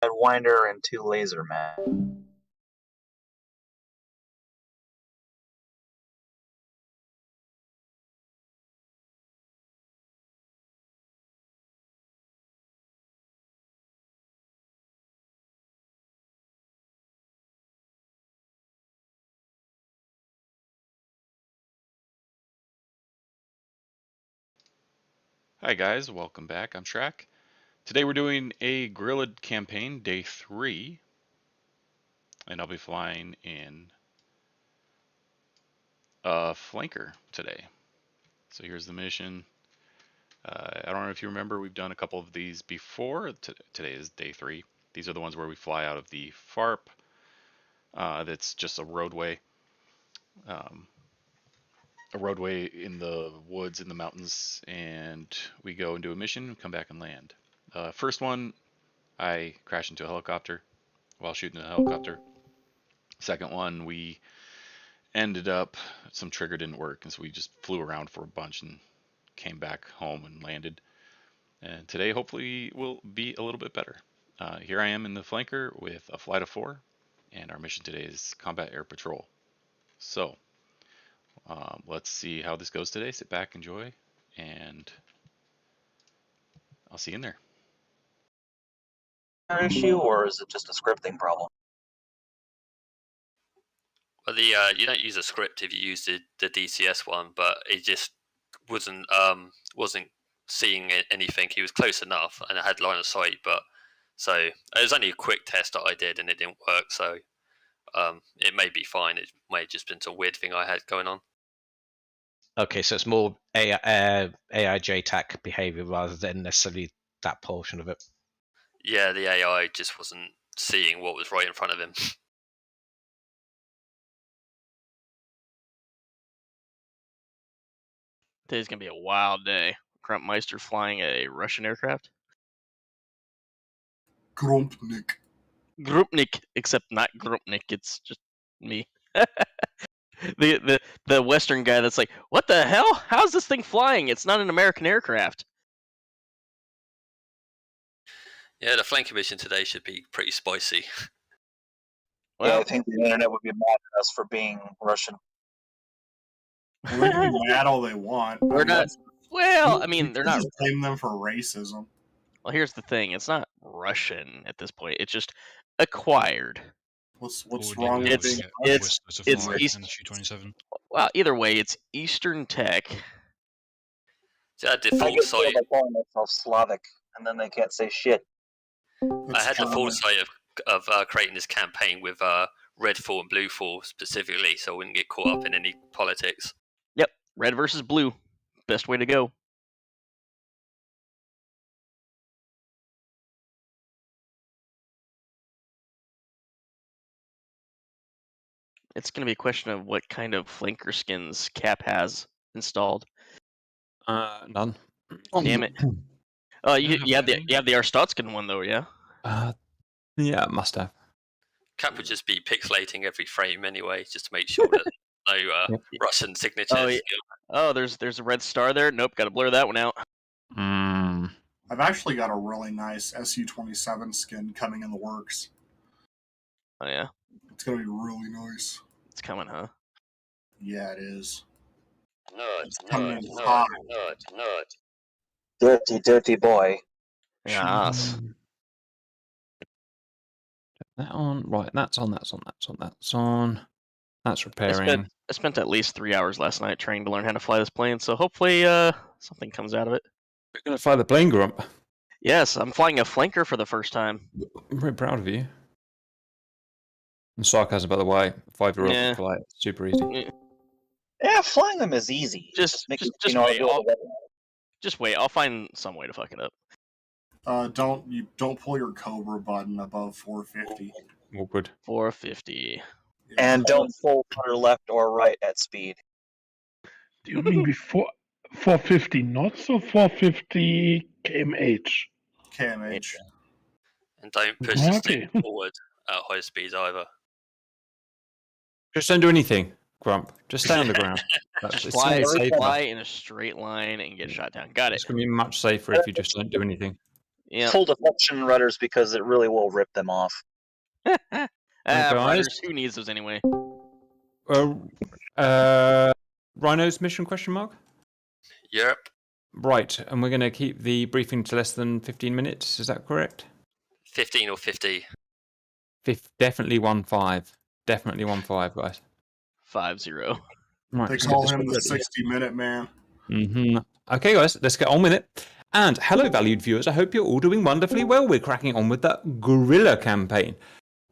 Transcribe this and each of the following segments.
Winder and 2 laser men. Hi guys, welcome back. I'm Shrack. Today we're doing a Guerrilla campaign, day 3, and I'll be flying in a flanker today. So here's the mission. I don't know if you remember, we've done a couple of these before. Today is day 3. These are the ones where we fly out of the FARP. That's just a roadway. A roadway in the woods in the mountains, and we go and do a mission, come back and land. First one, I crashed into a helicopter while shooting a helicopter. Second one, we ended up, some trigger didn't work, and so we just flew around for a bunch and came back home and landed. And today hopefully will be a little bit better. Here I am in the flanker with a flight of 4, and our mission today is combat air patrol. So let's see how this goes today. Sit back, enjoy, and I'll see you in there. An issue, or is it just a scripting problem? Well, you don't use a script if you use the DCS one, but it just wasn't seeing anything. He was close enough, and I had line of sight, but so it was only a quick test that I did, and it didn't work. So it may be fine. It may have just been some weird thing I had going on. Okay, so it's more AI JTAC behavior rather than necessarily that portion of it. Yeah, the AI just wasn't seeing what was right in front of him. Today's gonna be a wild day. Grumpmeister flying a Russian aircraft. Grumpnik. Grupnik, except not Grumpnik. It's just me. the Western guy that's like, what the hell? How's this thing flying? It's not an American aircraft. Yeah, the flanking mission today should be pretty spicy. Well, yeah, I think the internet would be mad at us for being Russian. Well, they can be mad all they want. We're not. Well, I mean, they're not. Just blame them for racism. Well, here's the thing: it's not Russian at this point. It's just acquired. What's wrong with it's East-27? Well, either way, it's Eastern Tech. So I had the foresight. They're calling themselves Slavic, and then they can't say shit. I had the foresight of creating this campaign with red 4 and blue 4 specifically, so I wouldn't get caught up in any politics. Yep, red versus blue, best way to go. It's going to be a question of what kind of flanker skins Cap has installed. None. Damn it. Oh, you have the Arstotzkin one though, yeah? Yeah, must have. Cap would just be pixelating every frame anyway, just to make sure that no Russian signatures. Oh, yeah. Oh, there's a red star there. Nope, got to blur that one out. I've actually got a really nice Su-27 skin coming in the works. Oh yeah. It's gonna be really nice. It's coming, huh? Yeah, it is. Nut. Dirty boy. Yes. That on. Right, that's on. That's repairing. I spent at least 3 hours last night trying to learn how to fly this plane, so hopefully something comes out of it. You're going to fly the plane, Grump. Yes, I'm flying a flanker for the first time. I'm very proud of you. And sarcasm, by the way. 5-year-old can fly it. Super easy. Yeah, flying them is easy. Just wait. I'll find some way to fuck it up. Don't pull your Cobra button above 450. Awkward. 450. And don't pull to left or right at speed. Do you mean before 450 knots or 450 kmh? kmh. And don't push the stick forward at high speeds either. Just don't do anything, Grump. Just stay on the ground. Fly in a straight line and get shot down. Got it. It's going to be much safer if you just don't do anything. Yeah. Full deflection rudders because it really will rip them off. Rudders, who needs those anyway? Rhino's mission question mark? Yep. Right, and we're going to keep the briefing to less than 15 minutes, is that correct? 15 or 50. Definitely 1-5. Definitely 1-5, guys. 5-0. Right, They call him the 60-minute man. Okay, guys, let's get on with it. And hello, valued viewers. I hope you're all doing wonderfully well. We're cracking on with the Guerrilla campaign.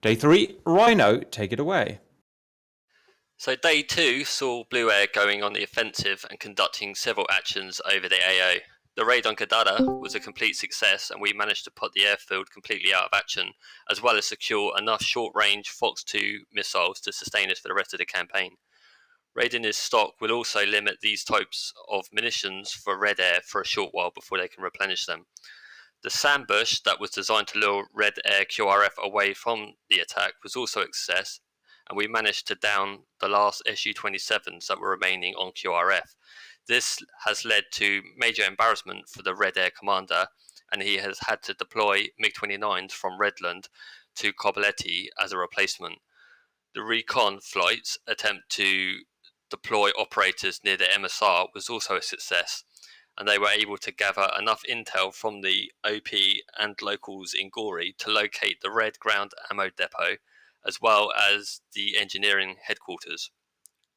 Day 3, Rhino, take it away. So Day 2 saw Blue Air going on the offensive and conducting several actions over the AO. The raid on Gadada was a complete success, and we managed to put the airfield completely out of action, as well as secure enough short-range Fox 2 missiles to sustain us for the rest of the campaign. Raiding this stock will also limit these types of munitions for Red Air for a short while before they can replenish them. The sandbush that was designed to lure Red Air QRF away from the attack was also a success, and we managed to down the last Su-27s that were remaining on QRF. This has led to major embarrassment for the Red Air commander, and he has had to deploy MiG-29s from Redland to Cobaleti as a replacement. The recon flight's attempt to deploy operators near the MSR was also a success, and they were able to gather enough intel from the OP and locals in Gori to locate the Red Ground Ammo Depot, as well as the engineering headquarters.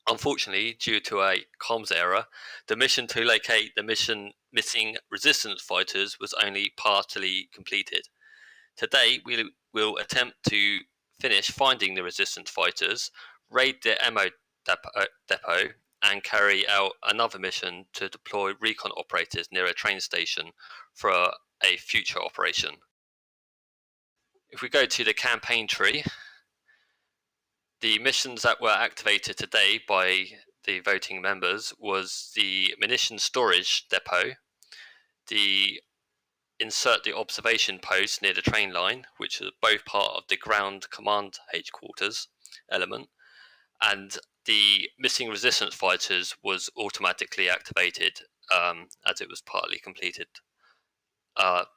Unfortunately, due to a comms error, the mission to locate the missing resistance fighters was only partially completed. Today, we will attempt to finish finding the resistance fighters, raid the ammo depot, and carry out another mission to deploy recon operators near a train station for a future operation. If we go to the campaign tree, the missions that were activated today by the voting members was the munitions storage depot, the insert the observation post near the train line, which are both part of the ground command headquarters element, and the missing resistance fighters was automatically activated as it was partly completed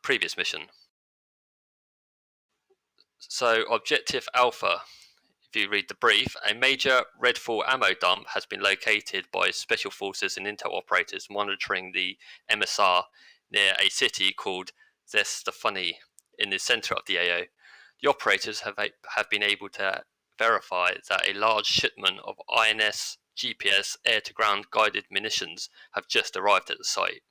previous mission. So Objective Alpha, if you read the brief, a major Redfall ammo dump has been located by Special Forces and Intel operators monitoring the MSR near a city called Zestafani in the center of the AO. The operators have been able to verify that a large shipment of INS GPS air-to-ground guided munitions have just arrived at the site.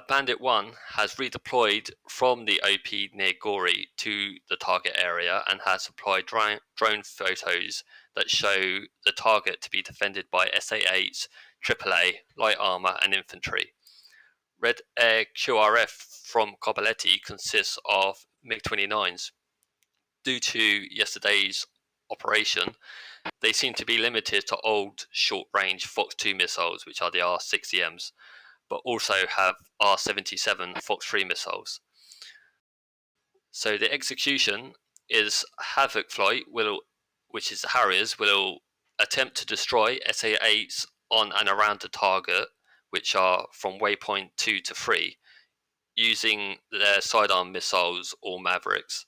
Bandit 1 has redeployed from the OP near Gori to the target area and has supplied drone photos that show the target to be defended by SA-8s, AAA, light armor and infantry. Red Air QRF from Cobaleti consists of MiG-29s. Due to yesterday's operation, they seem to be limited to old short-range Fox 2 missiles, which are the R-60Ms, but also have R-77 Fox 3 missiles. So the execution is Havoc Flight, which is the Harriers, will attempt to destroy SA-8s on and around the target, which are from waypoint 2 to 3, using their sidearm missiles or Mavericks.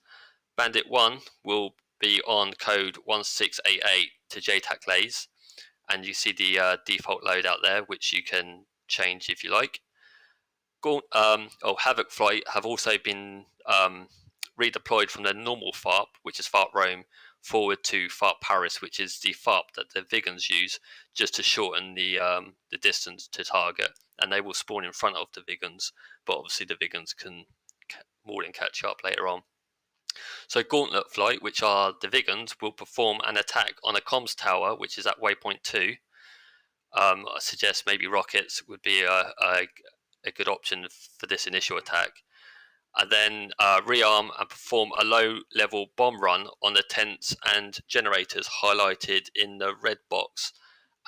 Bandit 1 will be on code 1688 to JTAC lays, and you see the default loadout there, which you can change if you like. Havoc Flight have also been redeployed from their normal FARP, which is FARP Rome, forward to FARP Paris, which is the FARP that the Vigans use just to shorten the distance to target, and they will spawn in front of the Vigans, but obviously the Vigans can more than catch up later on. So Gauntlet Flight, which are the Vigans, will perform an attack on a comms tower, which is at waypoint 2. I suggest maybe rockets would be a good option for this initial attack. And then rearm and perform a low-level bomb run on the tents and generators highlighted in the red box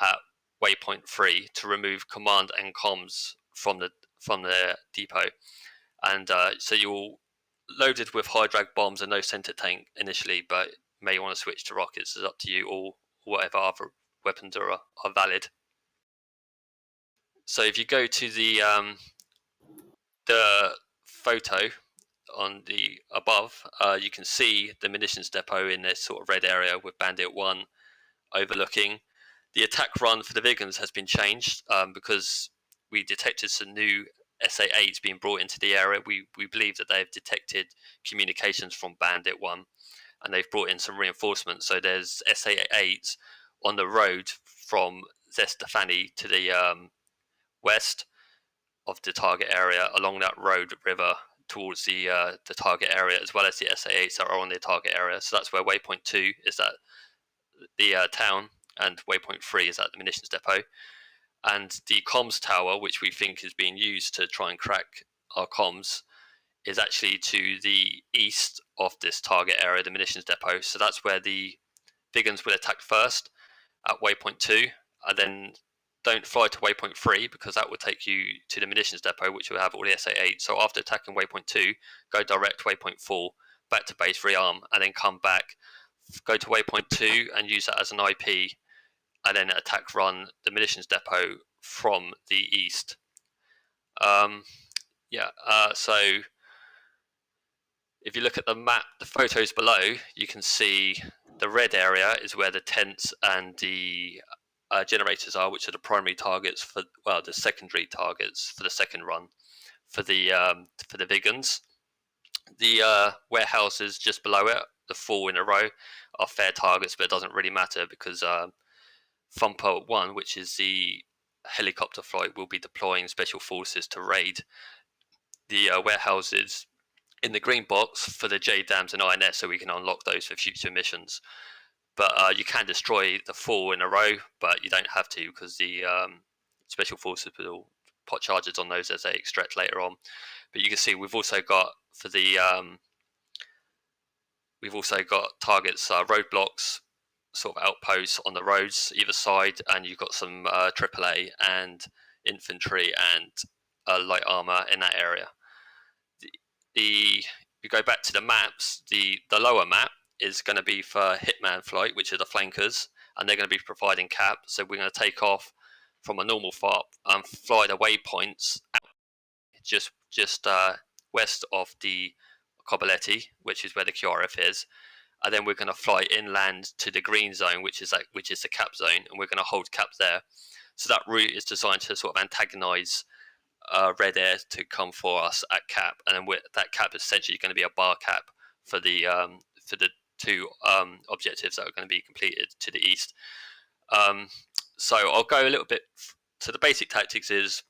at waypoint 3 to remove command and comms from the depot. And so you'll loaded with high drag bombs and no center tank initially, but may want to switch to rockets. It's up to you, or whatever other weapons are valid. So if you go to the the photo on the above, you can see the munitions depot in this sort of red area with Bandit 1 overlooking. The attack run for the Vegans has been changed because we detected some new SA-8s being brought into the area. We believe that they've detected communications from Bandit 1 and they've brought in some reinforcements. So there's SA-8s on the road from Zestafani to the west of the target area along that road river towards the target area, as well as the SA-8s that are on the target area. So that's where waypoint 2 is at the town, and waypoint 3 is at the munitions depot. And the comms tower, which we think is being used to try and crack our comms, is actually to the east of this target area, the munitions depot. So that's where the Vegans will attack first at waypoint 2, and then don't fly to waypoint 3 because that will take you to the munitions depot, which will have all the SA-8. So after attacking waypoint 2, go direct to waypoint 4, back to base, rearm, and then come back, go to waypoint 2 and use that as an IP, and then attack run the munitions depot from the east. So if you look at the map, the photos below, you can see the red area is where the tents and the generators are, which are the primary targets for, well, the secondary targets for the second run for the Vegans. The warehouses just below it, the 4 in a row, are fair targets, but it doesn't really matter because Thumper 1, which is the helicopter flight, will be deploying special forces to raid the warehouses in the green box for the JDAMs and INS, so we can unlock those for future missions. But you can destroy the 4 in a row, but you don't have to because the special forces will pot charges on those as they extract later on. But you can see we've also got for the targets, roadblocks, sort of outposts on the roads either side, and you've got some AAA and infantry and light armor in that area. If you go back to the maps, the lower map is going to be for Hitman flight, which are the flankers, and they're going to be providing cap. So we're going to take off from a normal FOP and fly the waypoints just west of the Coballetti, which is where the QRF is, and then we're going to fly inland to the green zone, which is the cap zone, and we're going to hold cap there. So that route is designed to sort of antagonize red air to come for us at cap, and then that cap is essentially going to be a bar cap for the 2 objectives that are going to be completed to the east. So I'll go a little bit to the basic tactics. Is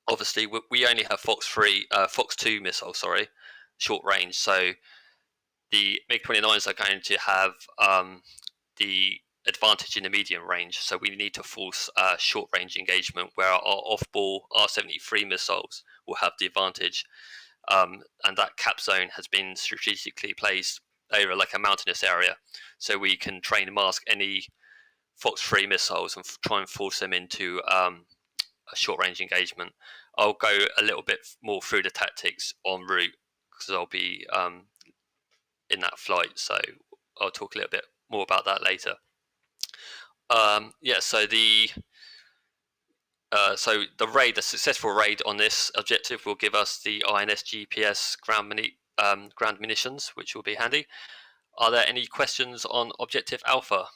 obviously we only have Fox 2 missile, short range. So the MiG-29s are going to have the advantage in the medium range. So we need to force short range engagement where our off-ball R-73 missiles will have the advantage. And that cap zone has been strategically placed over like a mountainous area, so we can train and mask any Fox 3 missiles and try and force them into a short range engagement. I'll go a little bit more through the tactics en route because I'll be in that flight, so I'll talk a little bit more about that later. So the successful raid on this objective will give us the INS GPS ground munitions, which will be handy. Are there any questions on Objective Alpha?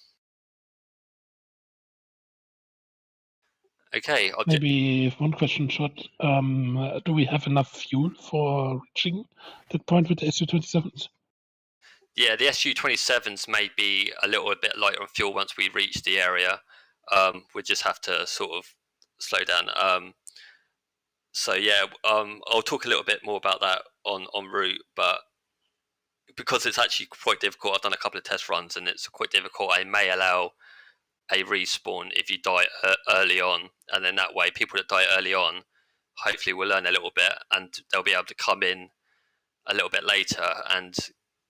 Okay. Maybe one question short. Do we have enough fuel for reaching that point with the Su-27s? Yeah, the Su-27s may be a little bit lighter on fuel once we reach the area. We just have to sort of slow down. I'll talk a little bit more about that en route, but because it's actually quite difficult, I've done a couple of test runs and it's quite difficult. I may allow a respawn if you die early on, and then that way people that die early on hopefully will learn a little bit and they'll be able to come in a little bit later and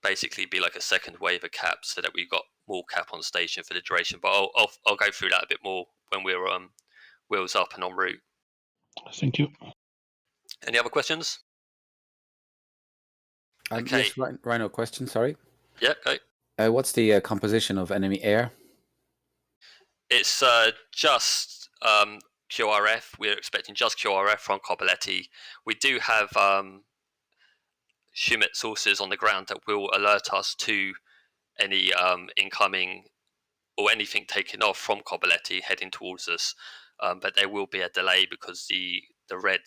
basically be like a second wave of cap so that we've got more cap on station for the duration. But I'll go through that a bit more when we're wheels up and en route. Thank you. Any other questions? Okay. Yes, Rhino, question, sorry. Yeah, go. What's the composition of enemy air? It's just QRF. We're expecting just QRF from Cobbletti. We do have Schumett sources on the ground that will alert us to any incoming or anything taken off from Cobbletti heading towards us. But there will be a delay because the red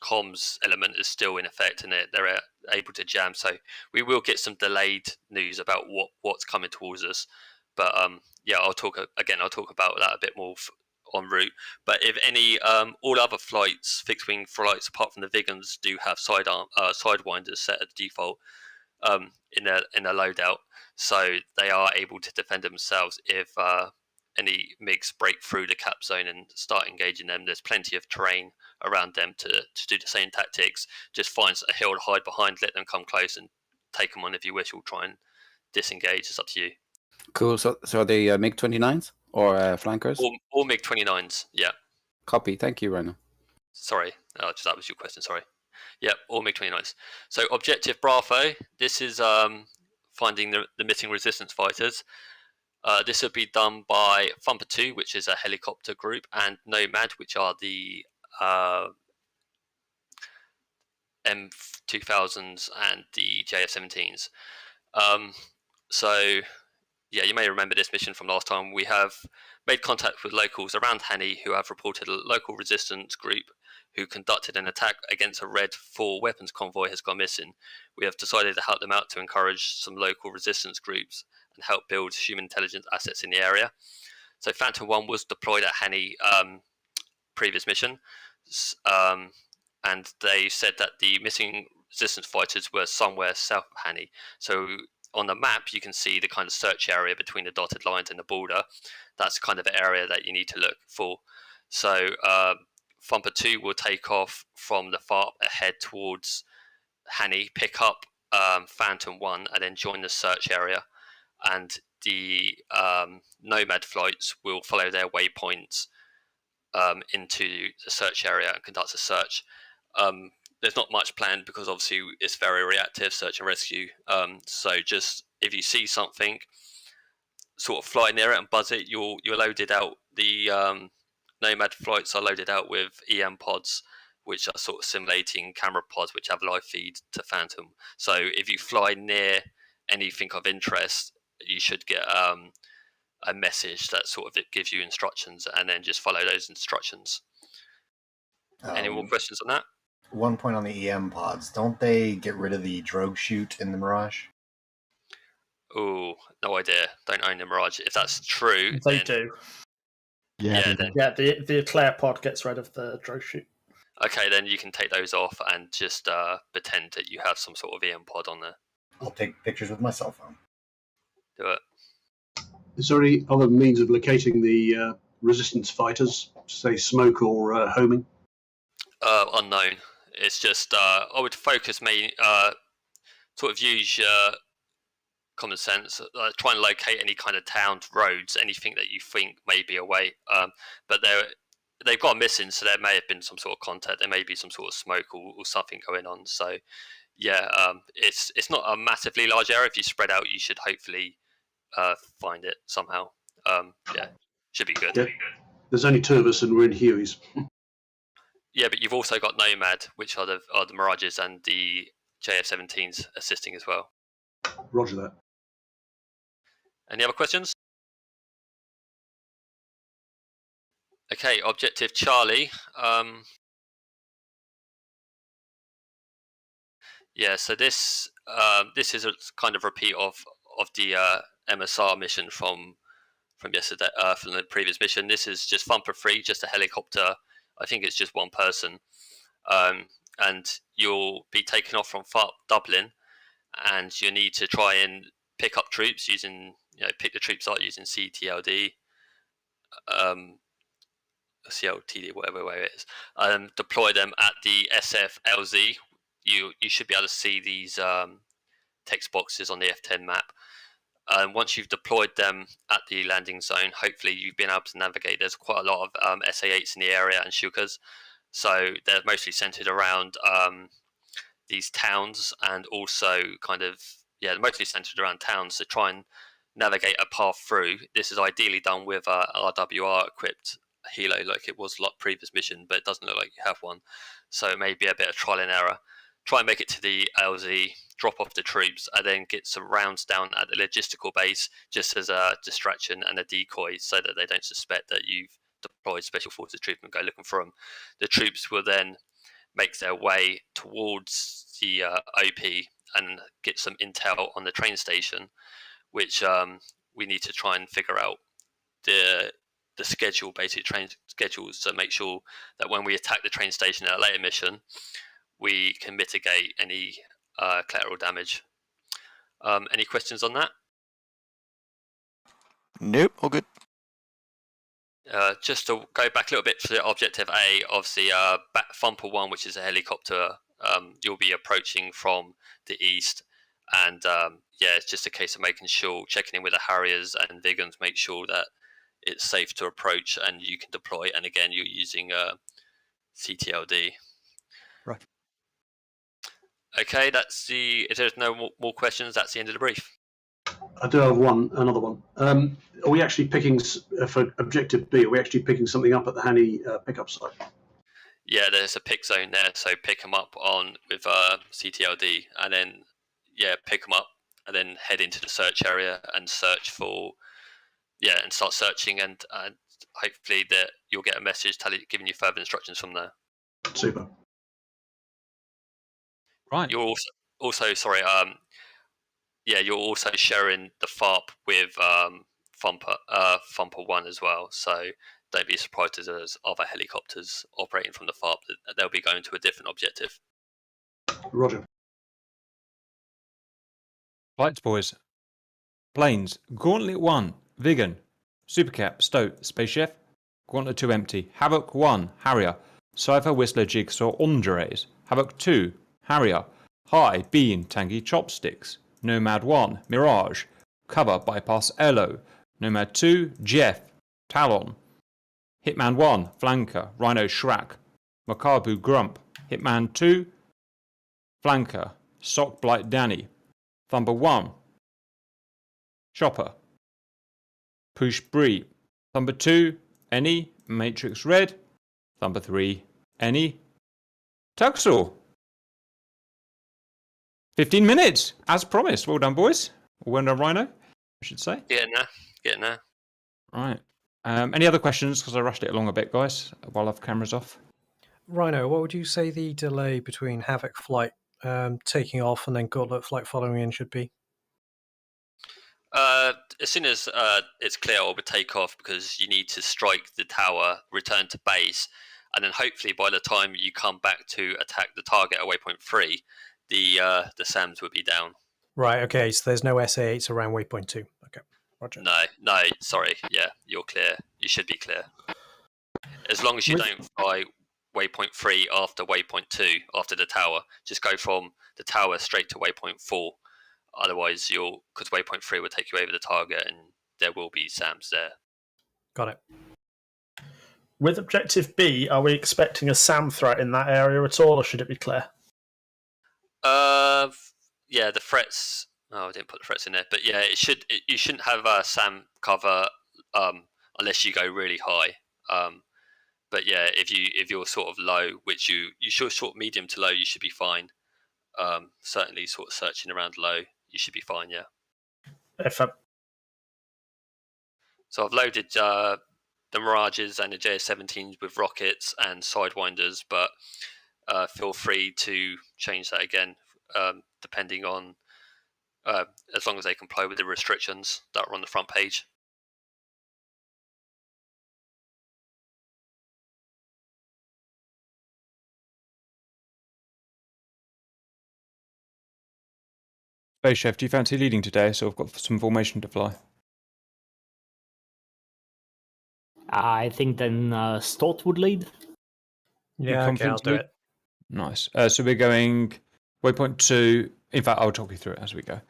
comms element is still in effect and they're able to jam. So we will get some delayed news about what's coming towards us. But I'll talk about that a bit more en route. But if any all other flights, fixed wing flights apart from the Vigans, do have sidewinders set at default in their loadout, so they are able to defend themselves if any MiGs break through the cap zone and start engaging them. There's plenty of terrain around them to do the same tactics. Just find a hill to hide behind, let them come close and take them on if you wish, or try and disengage. It's up to you. Cool. So the MiG-29s or flankers? All MiG-29s, yeah. Copy. Thank you, Rhino. Sorry, that was your question, sorry. Yep, all MiG-29s. So objective Bravo, this is finding the missing resistance fighters. This will be done by Thumper 2, which is a helicopter group, and Nomad, which are the M2000s and the JF-17s. You may remember this mission from last time. We have made contact with locals around Hani who have reported a local resistance group who conducted an attack against a Red 4 weapons convoy has gone missing. We have decided to help them out to encourage some local resistance groups and help build human intelligence assets in the area. So Phantom 1 was deployed at Hani previous mission, and they said that the missing resistance fighters were somewhere south of Hani. So on the map, you can see the kind of search area between the dotted lines and the border. That's kind of the area that you need to look for. So Thumper 2 will take off from the FARP ahead towards Hani, pick up Phantom 1, and then join the search area. And the Nomad flights will follow their waypoints into the search area and conduct a search. There's not much planned because obviously it's very reactive, search and rescue. So just if you see something, sort of fly near it and buzz it. You're loaded out. The Nomad flights are loaded out with EM pods, which are sort of simulating camera pods, which have live feed to Phantom. So if you fly near anything of interest, you should get a message that sort of it gives you instructions, and then just follow those instructions. Any more questions on that? One point on the EM pods. Don't they get rid of the drogue chute in the Mirage? Oh, no idea. Don't own the Mirage. If that's true, they do. Yeah, the Eclair pod gets rid of the drogue chute. Okay, then you can take those off and just pretend that you have some sort of EM pod on there. I'll take pictures with my cell phone. Do it. Is there any other means of locating the resistance fighters, say smoke or homing? Unknown. It's just I would focus sort of use common sense. Try and locate any kind of towns, roads, anything that you think may be away. But they've got missing, so there may have been some sort of contact. There may be some sort of smoke or something going on. So yeah, it's not a massively large area. If you spread out, you should hopefully find it somehow. Should be good. Yeah. There's only two of us, and we're in Huey's. Yeah, but you've also got Nomad, which are the Mirages and the JF-17s assisting as well. Roger that. Any other questions? Okay, objective Charlie. So this is a kind of repeat of the MSR mission from yesterday, from the previous mission. This is just Thumper 3, just a helicopter. I think it's just one person, and you'll be taken off from FARP Dublin, and you need to try and pick up troops using, pick the troops up using CTLD, CLTD, whatever way it is. Deploy them at the SFLZ. You should be able to see these text boxes on the F10 map. Once you've deployed them at the landing zone, hopefully you've been able to navigate. There's quite a lot of SA-8s in the area and Shukas, so they're mostly centered around these towns, and also mostly centered around towns. So try and navigate a path through. This is ideally done with a RWR equipped helo like it was like previous mission, but it doesn't look like you have one. So it may be a bit of trial and error. Try and make it to the LZ, drop off the troops, and then get some rounds down at the logistical base just as a distraction and a decoy so that they don't suspect that you've deployed special forces troops and go looking for them. The troops will then make their way towards the OP and get some intel on the train station, which we need to try and figure out the schedule, basic train schedules, to make sure that when we attack the train station in a later mission, we can mitigate any collateral damage. Any questions on that? Nope, all good. Just to go back a little bit for the objective A, obviously Thumper 1, which is a helicopter, you'll be approaching from the east, and it's just a case of making sure, checking in with the Harriers and Vigans, make sure that it's safe to approach and you can deploy, and again you're using CTLD. Right. Okay, if there's no more questions, that's the end of the brief. I do have another one. Are we actually picking, for objective B, are we actually picking something up at the Hanny pickup site? Yeah, there's a pick zone there, so pick them up with CTLD, and then pick them up, and then head into the search area and search for, and start searching, and hopefully that you'll get a message giving you further instructions from there. Super. Right. You're also sorry, you're also sharing the FARP with Thumper 1 as well, so don't be surprised if there's other helicopters operating from the FARP that they'll be going to a different objective. Roger. Flights, boys. Planes. Gauntlet 1, Vigan. Supercap, Stoat, Space Chef. Gauntlet 2 empty. Havoc 1, Harrier. Cypher, Whistler, Jigsaw, Andres. Havoc 2, Harrier. High, Bean, Tangy, Chopsticks. Nomad 1, Mirage. Cover, Bypass, Elo. Nomad 2, Jeff. Talon. Hitman 1, Flanker. Rhino, Shrack. Makabu, Grump. Hitman 2, Flanker. Sock, Blight, Danny. Thumper 1, Chopper. Push, Bree. Thumper 2, Any. Matrix Red. Thumper 3, Any. Tuxel. 15 minutes, as promised. Well done, boys. Well done, Rhino, I should say. Getting there. Right. Any other questions? Because I rushed it along a bit, guys, while I've cameras off. Rhino, what would you say the delay between Havoc flight taking off and then Gauntlet flight following in should be? As soon as it's clear or would take off, because you need to strike the tower, return to base, and then hopefully by the time you come back to attack the target at waypoint 3, the SAMs would be down. Right, okay, so there's no SA8s around waypoint 2. Okay, roger. No, sorry. Yeah, you're clear. You should be clear. As long as you don't fly waypoint 3 after waypoint 2, after the tower, just go from the tower straight to waypoint 4. Otherwise, because waypoint 3 will take you over the target and there will be SAMs there. Got it. With objective B, are we expecting a SAM threat in that area at all, or should it be clear? The threats. Oh, I didn't put the threats in there, but yeah, you shouldn't have SAM cover unless you go really high. But yeah, if you're sort of low, which you should sort of medium to low, you should be fine. Certainly, sort of searching around low, you should be fine. Yeah. So I've loaded the Mirages and the JS-17s with rockets and Sidewinders, but feel free to change that again, depending on as long as they comply with the restrictions that are on the front page. Space Chef, do you fancy leading today? So I've got some formation to fly. I think then Stott would lead. Yeah, okay, I'll do it. Nice. So we're going waypoint 2. In fact, I'll talk you through it as we go.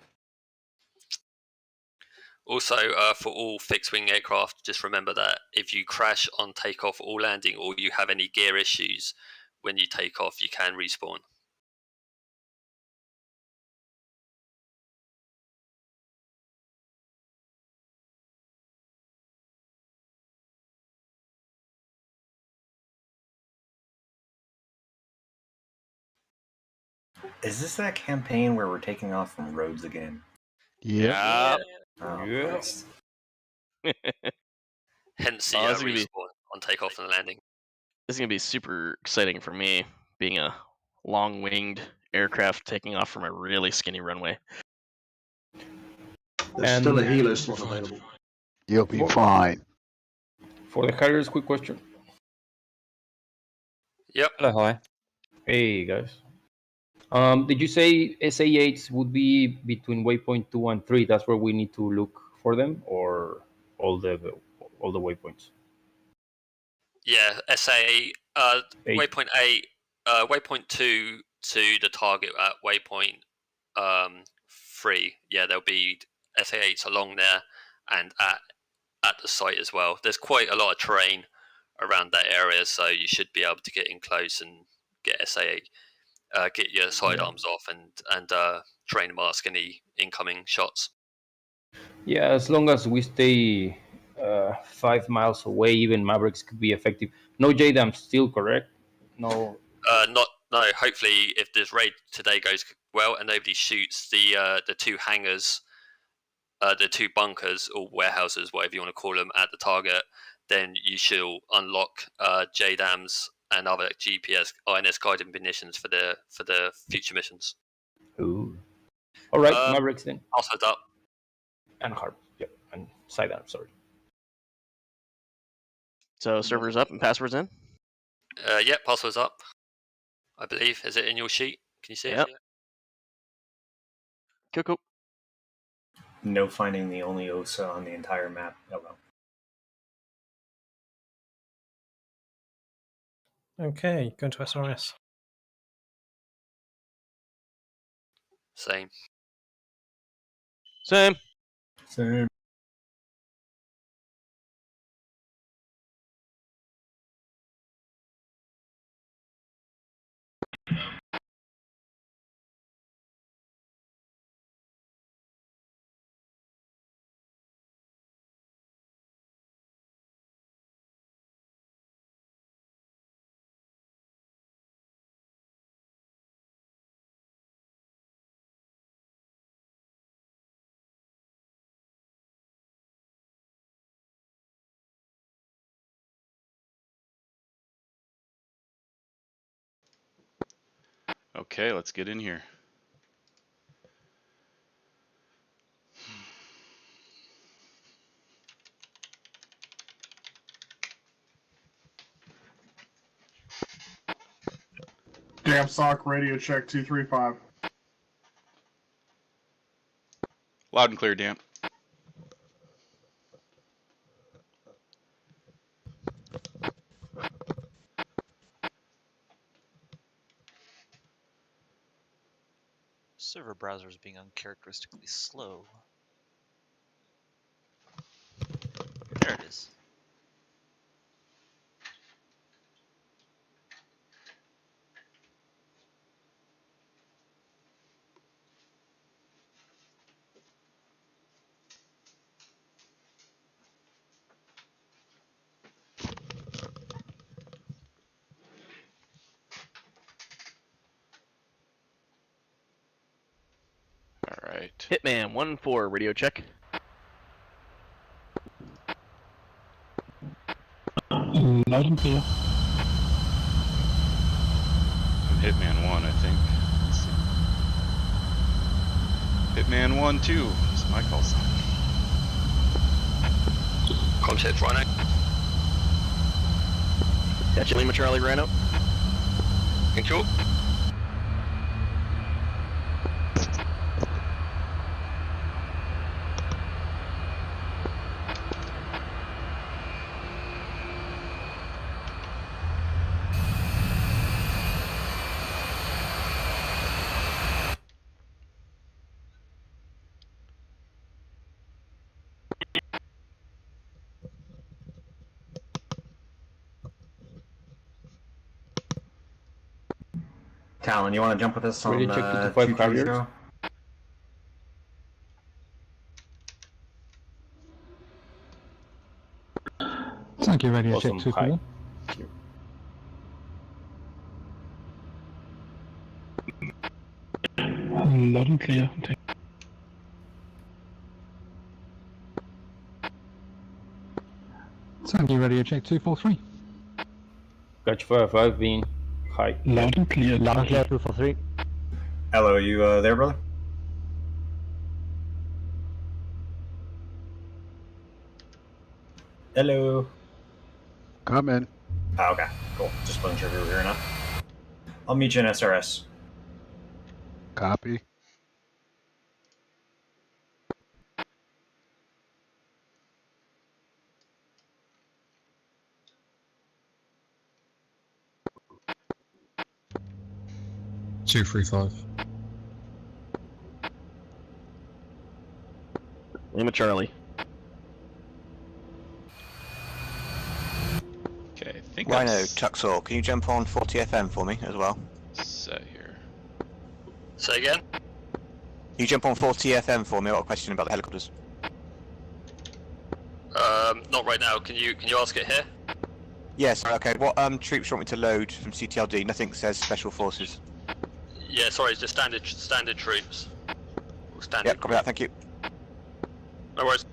Also, for all fixed-wing aircraft, just remember that if you crash on takeoff or landing, or you have any gear issues when you take off, you can respawn. Is this that campaign where we're taking off from roads again? Yeah. Oh, Yeah. Christ. Hence the this is gonna be respawn on takeoff and landing. this is gonna be super exciting for me, being a long-winged aircraft taking off from a really skinny runway. There's still a helo slot available. You'll be fine. For the Harriers, quick question. Yep. Hello, hi. Hey guys. Did you say SA8s would be between waypoint 2 and 3? That's where we need to look for them, or all the waypoints? Yeah, SA waypoint 8, waypoint 2 to the target at waypoint 3. Yeah, there'll be SA8s along there and at the site as well. There's quite a lot of terrain around that area, so you should be able to get in close and get SA8, get your sidearms off and train mask any incoming shots. Yeah, as long as we stay 5 miles away, even Mavericks could be effective. No JDAM still, correct? No. No. Hopefully, if this raid today goes well and nobody shoots the 2 hangars, the 2 bunkers or warehouses, whatever you want to call them, at the target, then you should unlock JDAMs and other GPS INS guided munitions for the future missions. Ooh. All right, Mavericks then. Also up. And hard. Yep. And sidearm. Sorry. So servers up and passwords in. Yeah, passwords up. I believe. Is it in your sheet? Can you see Yep. it? Cool. No finding the only OSA on the entire map. Oh well. Okay, going to SRS. Same. Same. Okay, let's get in here. Damn sock radio check 235. Loud and clear, Damp. Server browser is being uncharacteristically slow. There it is. All right. Hitman 1-4 radio check. Loud and clear. And Hitman 1, I think. Let's see. Hitman 1, 2. It's my call sign. Contact Rhino. Catch Lima Charlie Rhino. Control. Talon, you want to jump with us on Ready to check 225 Harriers? Thank you, Radio Awesome. Check Hi. 24. Loud and clear. Tango Radio check 243. Catch 5 being high. Loud and clear. Loud and clear 243. Hello, are you there, brother? Hello. Come in. Oh, okay, cool. Just wasn't sure if you were here or not. I'll meet you in SRS. Copy. Two, 3, 5. Lima Charlie. Okay, I think Rhino, I'm Tuxor, can you jump on 40 FM for me as well? set here. Say again? Can you jump on 40 FM for me? I've got a question about the helicopters. Not right now. Can you ask it here? Yes, okay. What troops do you want me to load from CTLD? Nothing says special forces. Yeah, sorry, it's just standard troops. Or standard. Yep, copy that, thank you. No worries.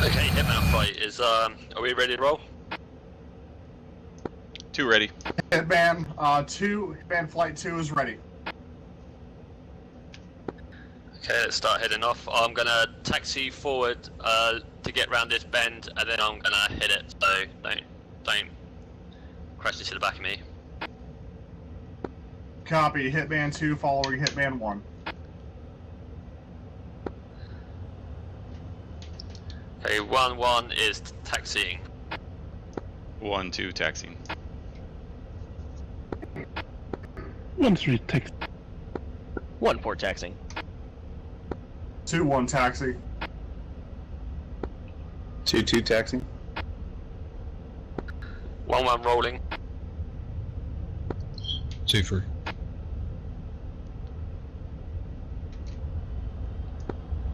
Okay, hitman fight is are we ready to roll? 2 ready. Hitman, Hitman Flight 2 is ready. Okay, let's start heading off. I'm gonna taxi forward to get round this bend, and then I'm gonna hit it. So don't crash into the back of me. Copy. Hitman 2 following Hitman 1. Okay, 1-1 is taxiing. 1-2 taxiing. 1-3 text. 1-4 taxing. 2-1 taxi. 2-2 taxi. 1-1 rolling. 2-3.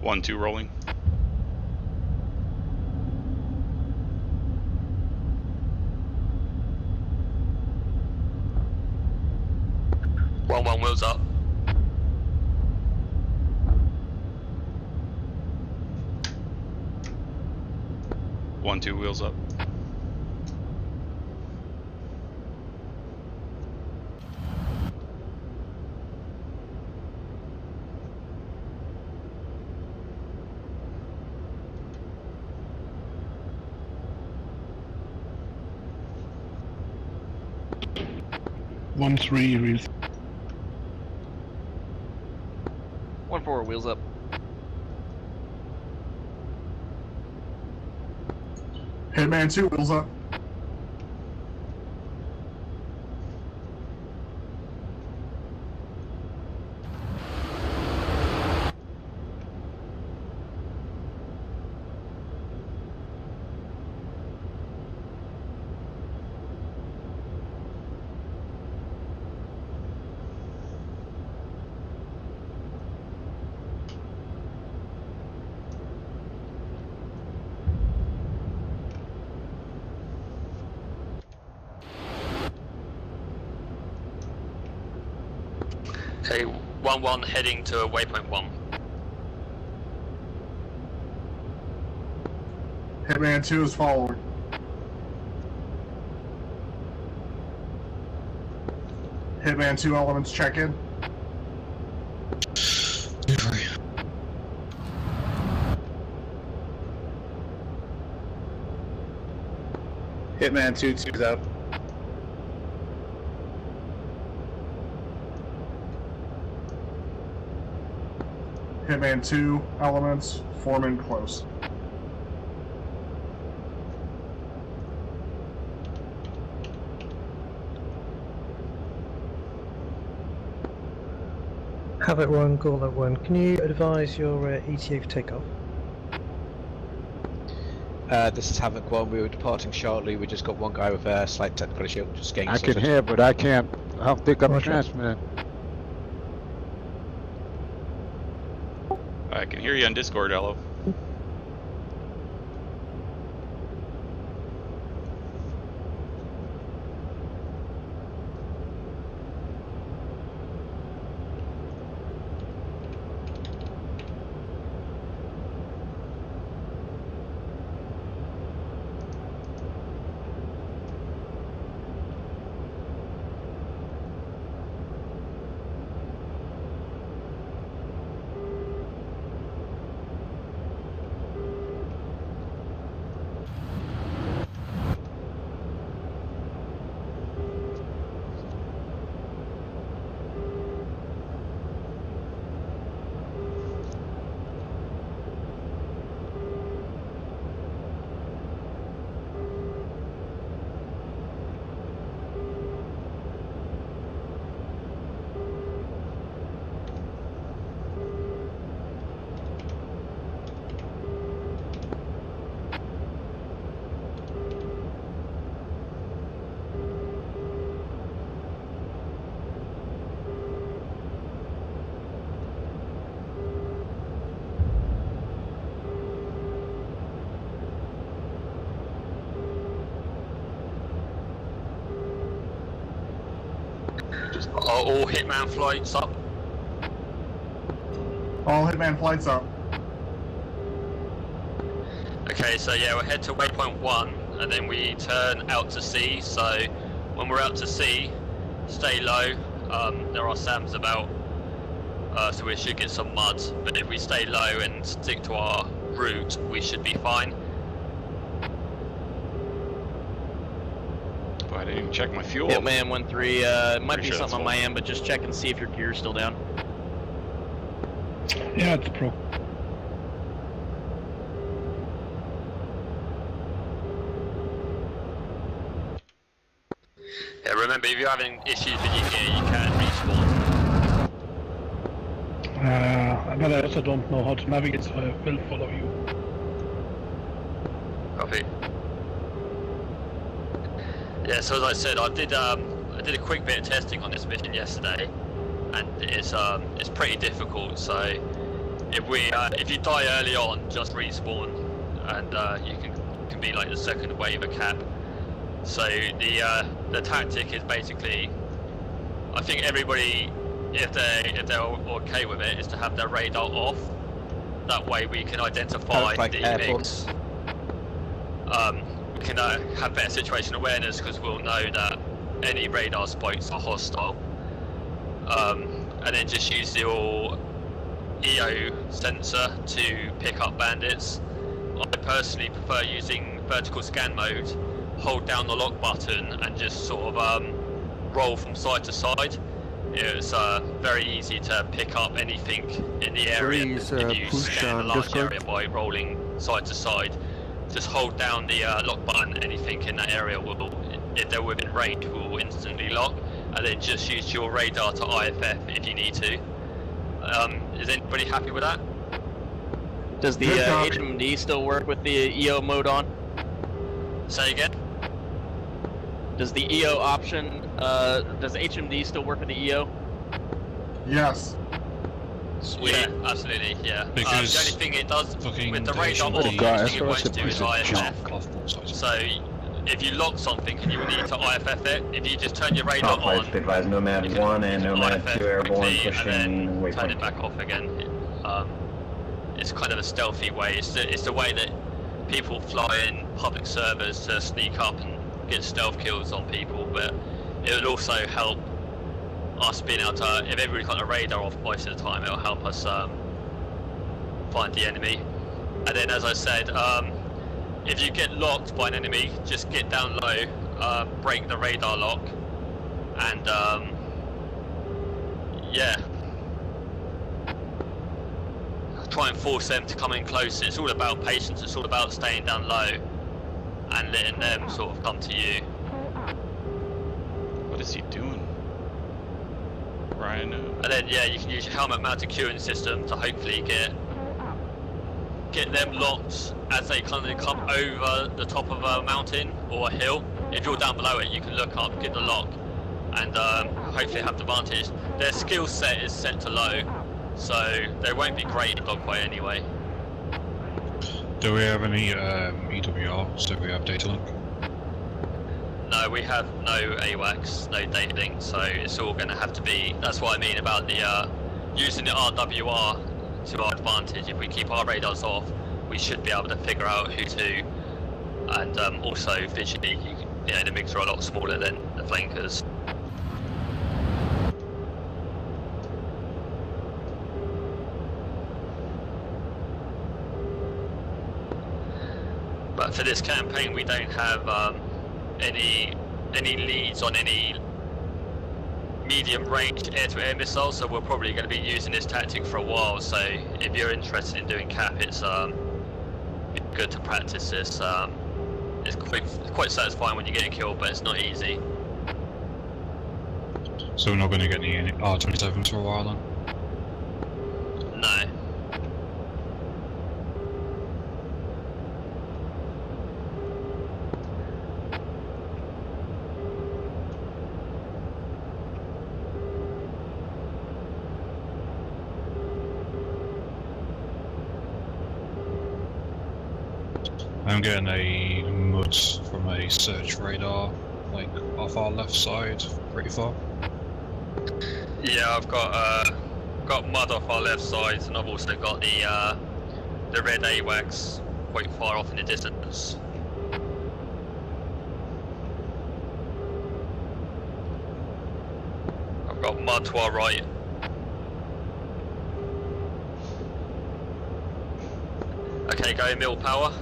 1-2 rolling. 1-1 wheels up. One, 2 wheels up. One three wheels. 1-4 wheels up. Hitman 2 wheels up. Okay, 1-1 heading to waypoint 1. Hitman 2 is following. Hitman 2 elements check in. Hitman 2-2's up. Hitman 2 elements forming close. Havoc 1, Gauntlet 1, can you advise your ETA for takeoff? This is Havoc 1. We were departing shortly. We just got one guy with a slight technical issue. Just getting I can sorted. hear, but I can't. I'll pick up transmitting. I can hear you on Discord, Elo. Are all Hitman flights up? All Hitman flights up. Okay, so yeah, we'll head to waypoint 1 and then we turn out to sea. So when we're out to sea, stay low. There are SAMs about, so we should get some mud. But if we stay low and stick to our route, we should be fine. I didn't even check my fuel. Hitman 1-3, it might Pretty be sure something on that's my end, but just check and see if your gear's still down. Yeah, it's pro. Yeah, remember, if you're having issues with your gear, you can respawn. But I also don't know how to navigate, so I will follow you. Copy. Yeah, so as I said, I did a quick bit of testing on this mission yesterday, and it's pretty difficult. So if you die early on, just respawn, and you can be like the second wave of cap. So the tactic is basically, I think everybody, if they're okay with it, is to have their radar off. That way we can identify like the airports. mix. We can have better situation awareness because we'll know that any radar spikes are hostile. And then just use your EO sensor to pick up bandits. I personally prefer using vertical scan mode. Hold down the lock button and just sort of roll from side to side. It's very easy to pick up anything in the area if you scan a large area by rolling side to side. Just hold down the lock button, anything in that area will, if they're within range, will instantly lock, and then just use your radar to IFF if you need to. Is anybody happy with that? Does the HMD still work with the EO mode on? Say again? Does the EO option, does HMD still work with the EO? Yes. Sweet. Yeah, absolutely, yeah. Because the only thing it does with the radar HMD off, the only thing it that's won't do is IFF. off. So if you lock something and you will need to IFF it, if you just turn your radar Top on, flights, be advised, Nomad 1 and Nomad IFF 2 airborne quickly and pushing then turn waypoint. it back off again. It's kind of a stealthy way. It's the way that people fly in public servers to sneak up and get stealth kills on people, but it will also help us being able to, if everybody's got a radar off most of the time, it'll help us find the enemy. And then, as I said, if you get locked by an enemy, just get down low, break the radar lock, and yeah, try and force them to come in close. It's all about patience, it's all about staying down low and letting them sort of come to you. What is he doing? Ryan. And then yeah, you can use your helmet mounted queuing system to hopefully get them locked as they kind of come over the top of a mountain or a hill. If you're down below it, you can look up, get the lock, and hopefully have the advantage. Their skill set is set to low, so they won't be great in dogfight anyway. Do we have any EWR? So we have data link? No, we have no AWACS, no data link, so it's all going to have to be. That's what I mean about the using the RWR to our advantage. If we keep our radars off, we should be able to figure out who to. And also visually, the MiGs are a lot smaller than the flankers. But for this campaign, we don't have any leads on any medium range air-to-air missiles, so we're probably going to be using this tactic for a while. So if you're interested in doing cap, it's good to practice this. It's quite satisfying when you get a kill, but it's not easy. So we're not going to get any R27s for a while then? No. I'm getting a mud from a search radar, like off our left side, pretty far. Yeah, I've got mud off our left side, and I've also got the red AWACS quite far off in the distance. I've got mud to our right. Okay, go mill power.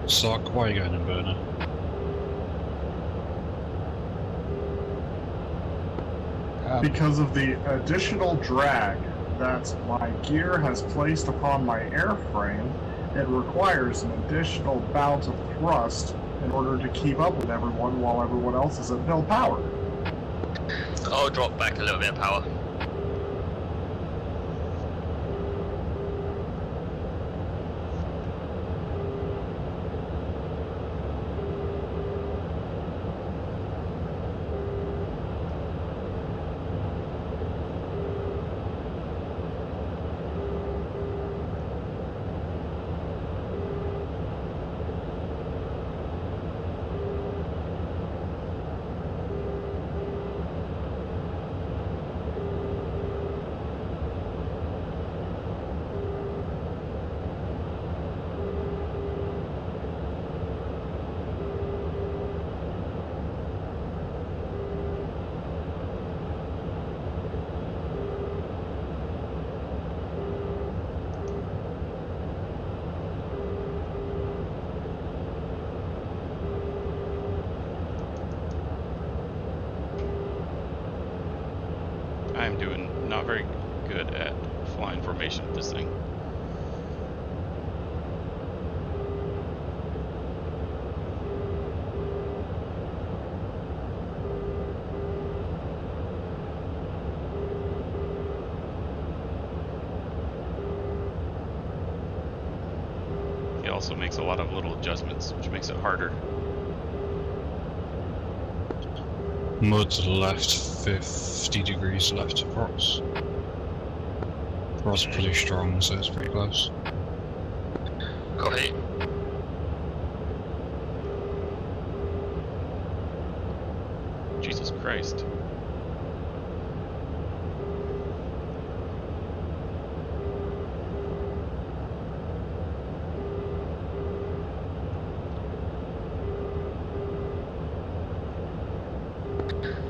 Sock, why are you going in burner? Because of the additional drag that my gear has placed upon my airframe, it requires an additional bout of thrust in order to keep up with everyone while everyone else is at full power. I'll drop back a little bit of power. I'm doing not very good at flying formation with this thing. It also makes a lot of little adjustments, which makes it harder. Mud left, 50 degrees left approx. Rod's pretty strong, so it's pretty close. Copy. Jesus Christ.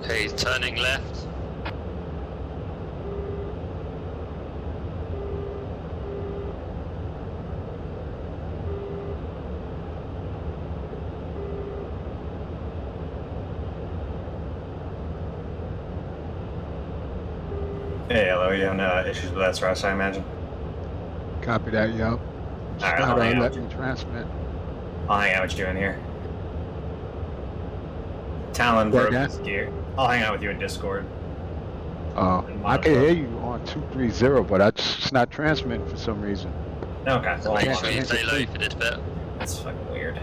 Okay, he's turning left. Hey, hello, you having issues with that thrust, I imagine? Copy that, yup. Alright, I'll hang out let with me you. transmit. I'll hang out with you in here. Talon Say broke again? his gear. I'll hang out with you in Discord. I can hear you on 230, but it's not transmitting for some reason. Okay, well, Make hang sure on. you stay low for this bit. That's fucking weird.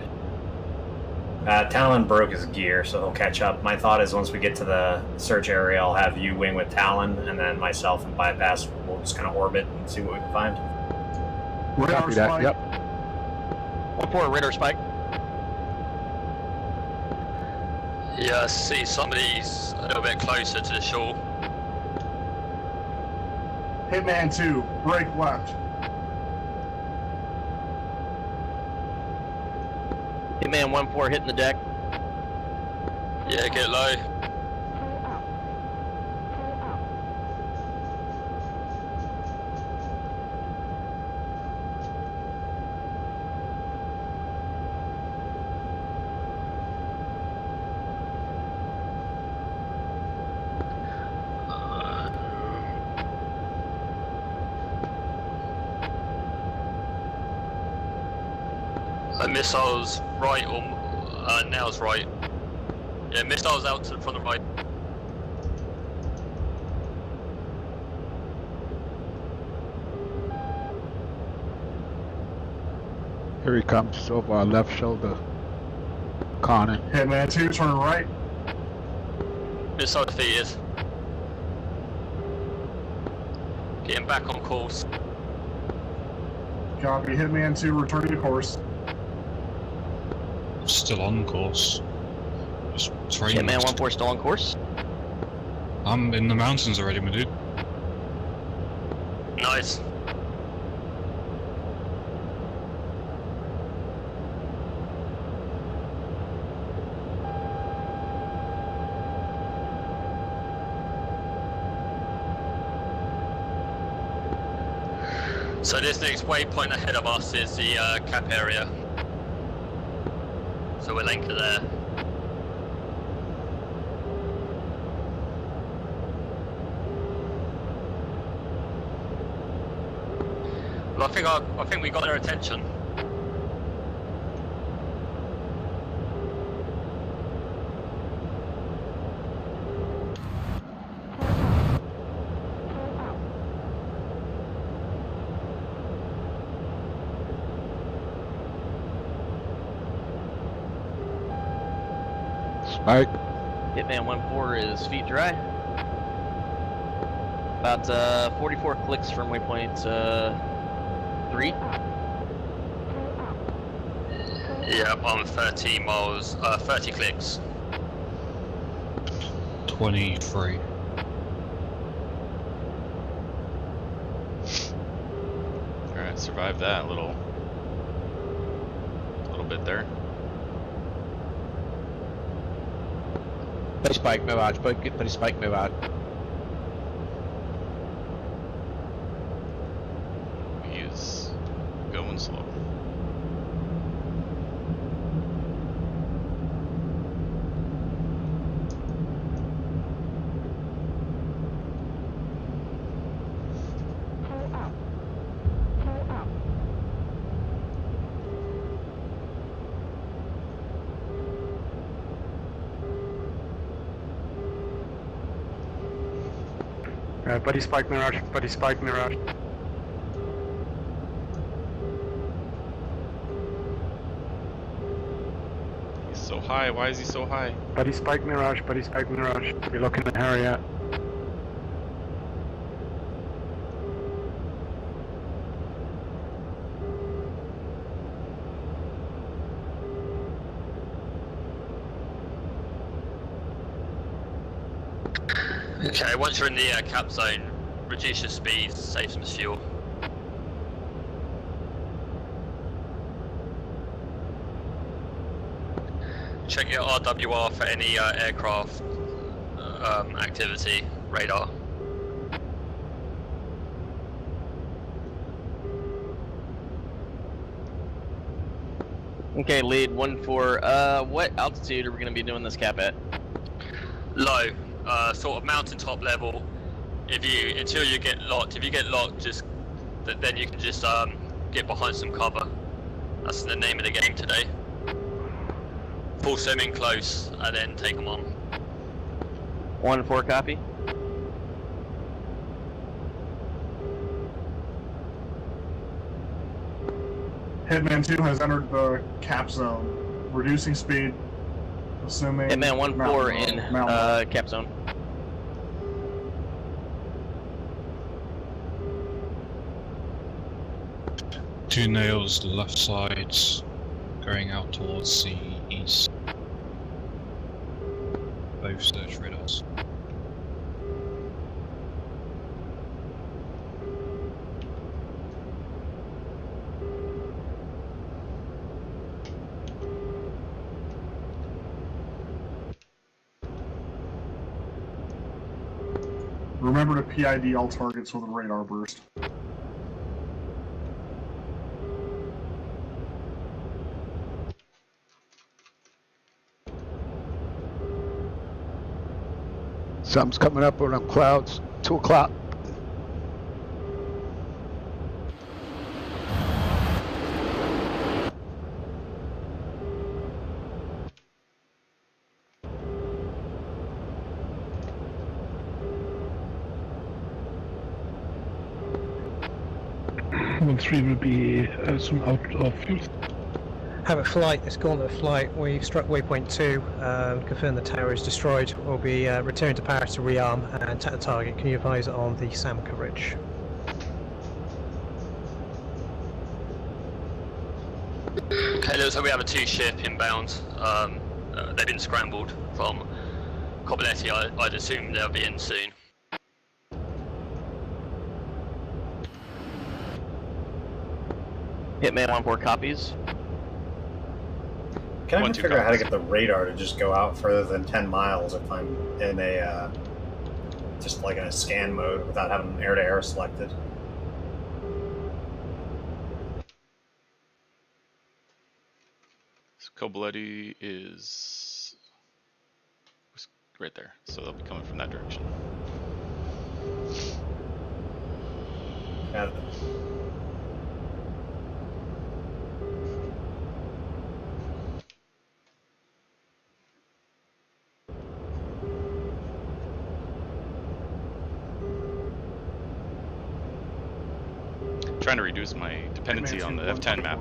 Talon broke his gear, so he'll catch up. My thought is once we get to the search area, I'll have you wing with Talon, and then myself and Bypass will just kind of orbit and see what we can find. Copy that, yep. 1-4, radar spike. Yeah, I see somebody's a little bit closer to the shore. Hitman 2, break left. Hitman 1-4 hitting the deck. Yeah, get low. Missiles right or now's right. Yeah, missiles out from the right. Here he comes over our left shoulder. Connor. Hitman 2, turn right. Missile defeated. Getting back on course. Copy, Hitman 2, returning to course. Still on course. Just train. Hitman 1-4 still on course. I'm in the mountains already, my dude. Nice. So this next waypoint ahead of us is the cap area. So we're anchored there. Well, I think we got their attention. Spike. Hitman 1-4 is feet dry. About 44 clicks from waypoint 3. Yeah, I'm 30 miles, 30 clicks. 23. Alright, survived that a little bit there. Put a spike mirage, put a spike mirage. He is going slow. Buddy spike mirage. Buddy spike mirage. He's so high. Why is he so high? Buddy spike mirage. Buddy spike mirage. We're looking at Harriet. Okay, once you're in the cap zone, reduce your speed, save some fuel. Check your RWR for any aircraft activity radar. Okay, lead 1-4. What altitude are we going to be doing this cap at? Low, sort of mountaintop level. Until you get locked. If you get locked, then you can just get behind some cover. That's the name of the game today. Force them in close and then take them on. 1-4 copy. Hitman 2 has entered the cap zone, reducing speed, assuming... Hitman 1-4 in cap zone. Two nails left sides, going out towards the east. Both search radars. Remember to PID all targets with a radar burst. Something's coming up on them clouds. 2 o'clock. One 3 will be soon out of fuel. Havoc flight, this gauntlet flight, we've struck waypoint 2, confirm the tower is destroyed. We'll be returning to Paris to rearm and attack the target. Can you advise on the SAM coverage? Okay, looks like we have a 2-ship inbound. They've been scrambled from Cobbletti. I'd assume they'll be in soon. Hitman 1-4 copies. Can I figure out how to get the radar to just go out further than 10 miles if I'm in a, just like in a scan mode without having air-to-air selected? Cobbletti is right there, so they'll be coming from that direction. Yeah. Trying to reduce my dependency on the F10 map.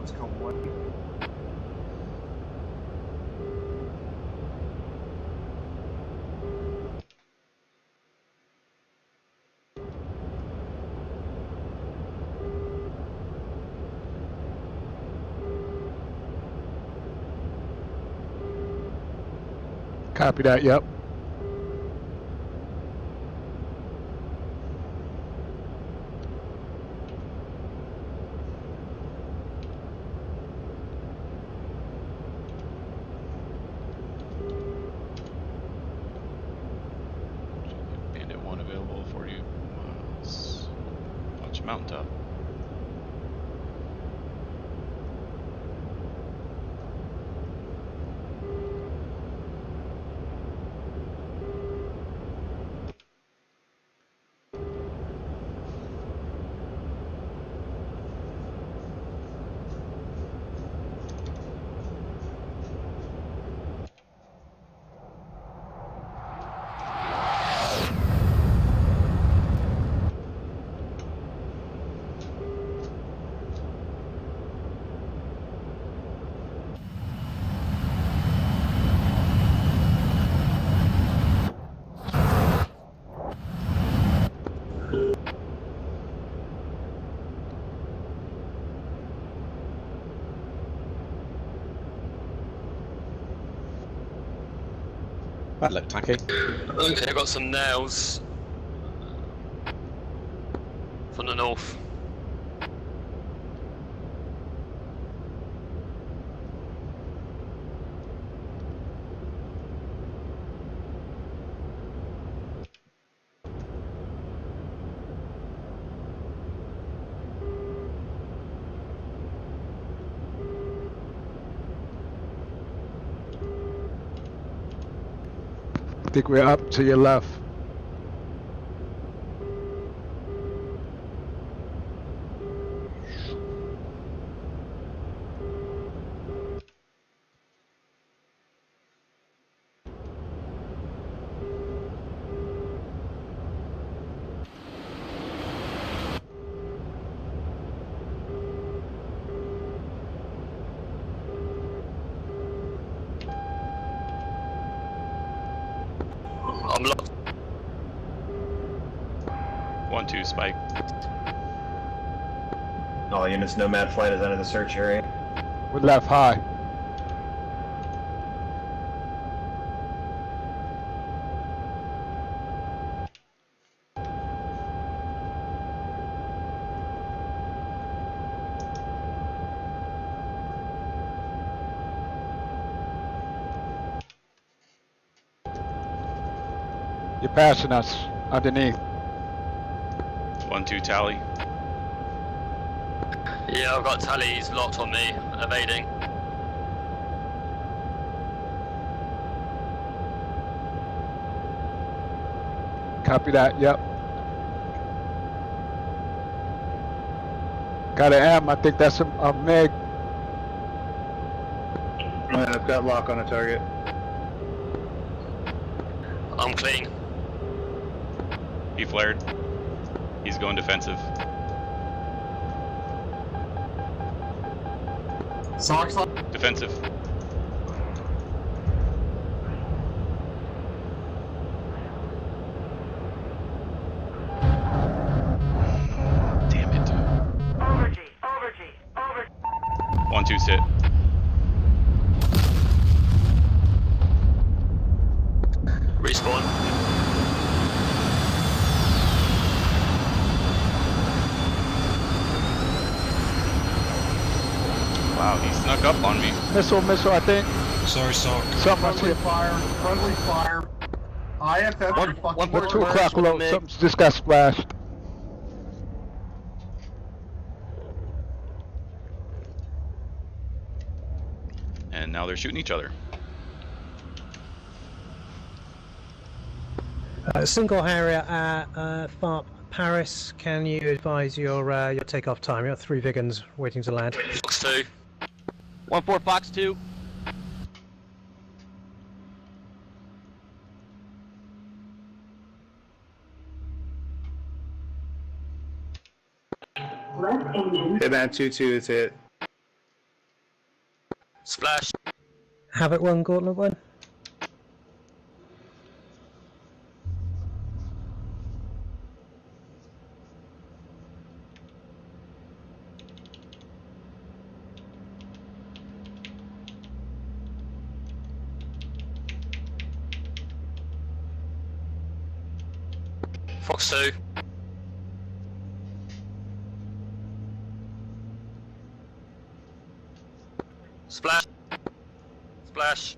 Copy that, yep. Bandit 1 available 40 miles. Watch mountaintop. Bad luck, Taki. Okay, I got some nails from the north. I think we're up to your left. I'm locked. 1-2 spike. All units, Nomad flight is under the search area. We're left high. You're passing us underneath. 1-2 tally. Yeah, I've got tallies locked on me, evading. Copy that, yep. Got an M, I think that's a MiG. I've got lock on a target. I'm clean. He flared. He's going defensive. Socks on. Defensive. Damn it. Over. 1-2 sit. Respawn. Wow, he snuck up on me. Missile, I think. Sorry, Sock. Something's Friendly here. fire. Friendly fire. IFF. We're 2 o'clock low. Something just got splashed. And now they're shooting each other. Single Harrier at FARP Paris. Can you advise your takeoff time? You've got 3 Vigans waiting to land. Fox 2. 1-4 Fox 2. Hitman 2-2 is hit. Splash. Havoc 1, Gauntlet 1. Fox 2. Splash. Splash.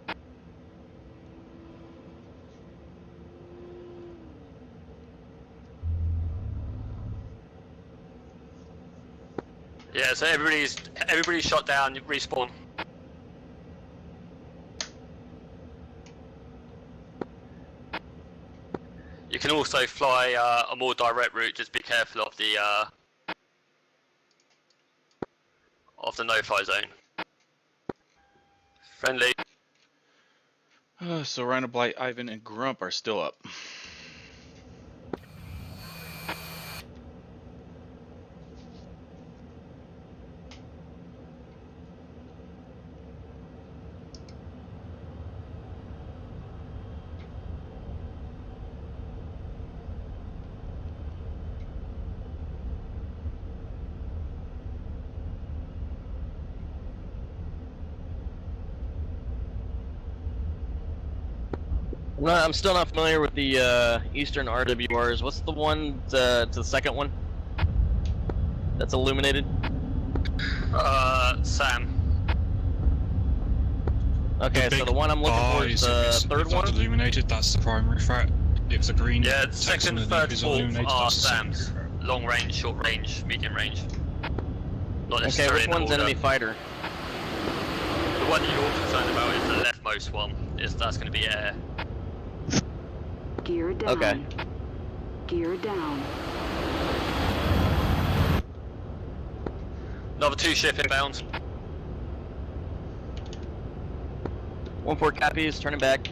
Yeah, so everybody's shot down. Respawn. You can also fly a more direct route. Just be careful of the no-fly zone. Friendly. So Rhino Blight, Ivan, and Grump are still up. I'm still not familiar with the Eastern RWRs. What's the one to the second one? That's illuminated? Sam. Okay, so the one I'm looking for is the third one? Illuminated, that's the primary threat. If the green Second, third, fourth are Sam's. Long range, short range, medium range. Not Okay, which one's enemy fighter? The one that you're concerned about is the leftmost one. That's going to be air. Gear down. Okay. Gear down. Another 2 ship inbound. 1-4 copies, turning back.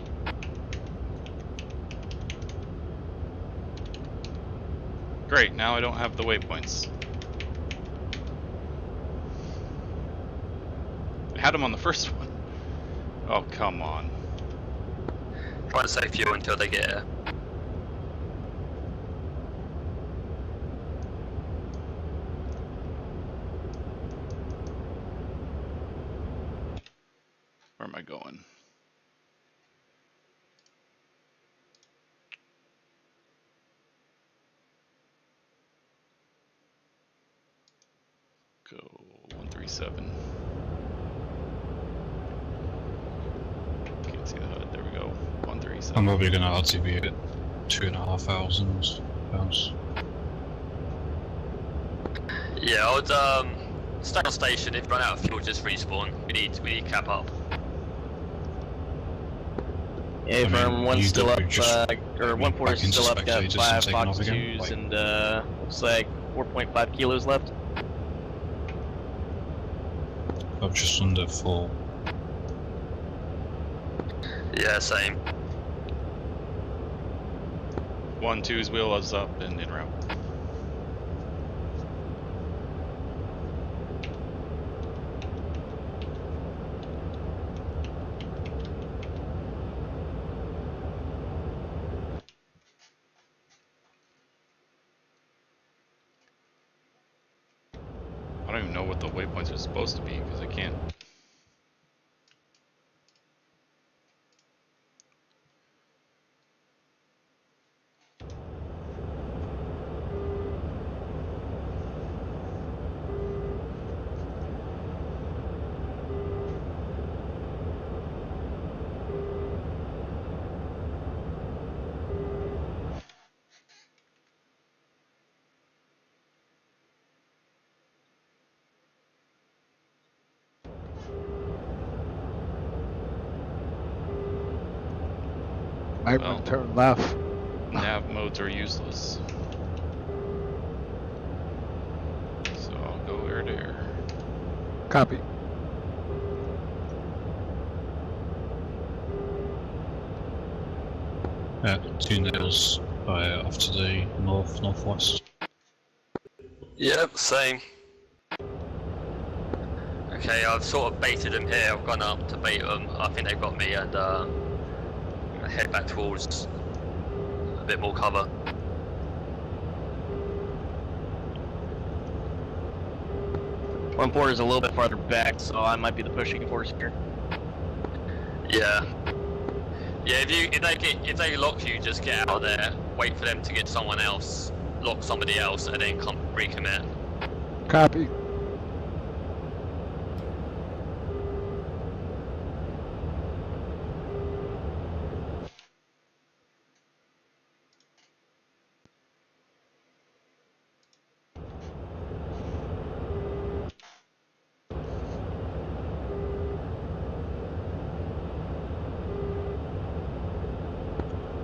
Great, now I don't have the waypoints. I had them on the first one. Oh, come on. Try to save fuel until they get air. Where am I going? Go 137. Can't see the HUD. There we go. 137. I'm probably gonna RTB it. 2,500 pounds. Yeah, I would stay on station. If you run out of fuel, just respawn. We need cap up. Yeah, firm one's still up, or 1-4 is still up, got 5 Fox 2s and looks like 4.5 kilos left. I'm just under 4. Yeah, same. 1-2's wheel is up and en route. I don't even know what the waypoints are supposed to be because I can't. Might want to turn left. Nav modes are useless. So I'll go air to air. Copy. Yeah, 2 nails off to the northwest. Yep, same. Okay, I've sort of baited them here. I've gone up to bait them. I think they've got me, and I'm gonna head back towards a bit more cover. One port is a little bit farther back, so I might be the pushing force here. Yeah. Yeah, if they lock you, just get out of there. Wait for them to get someone else, lock somebody else, and then come recommit. Copy.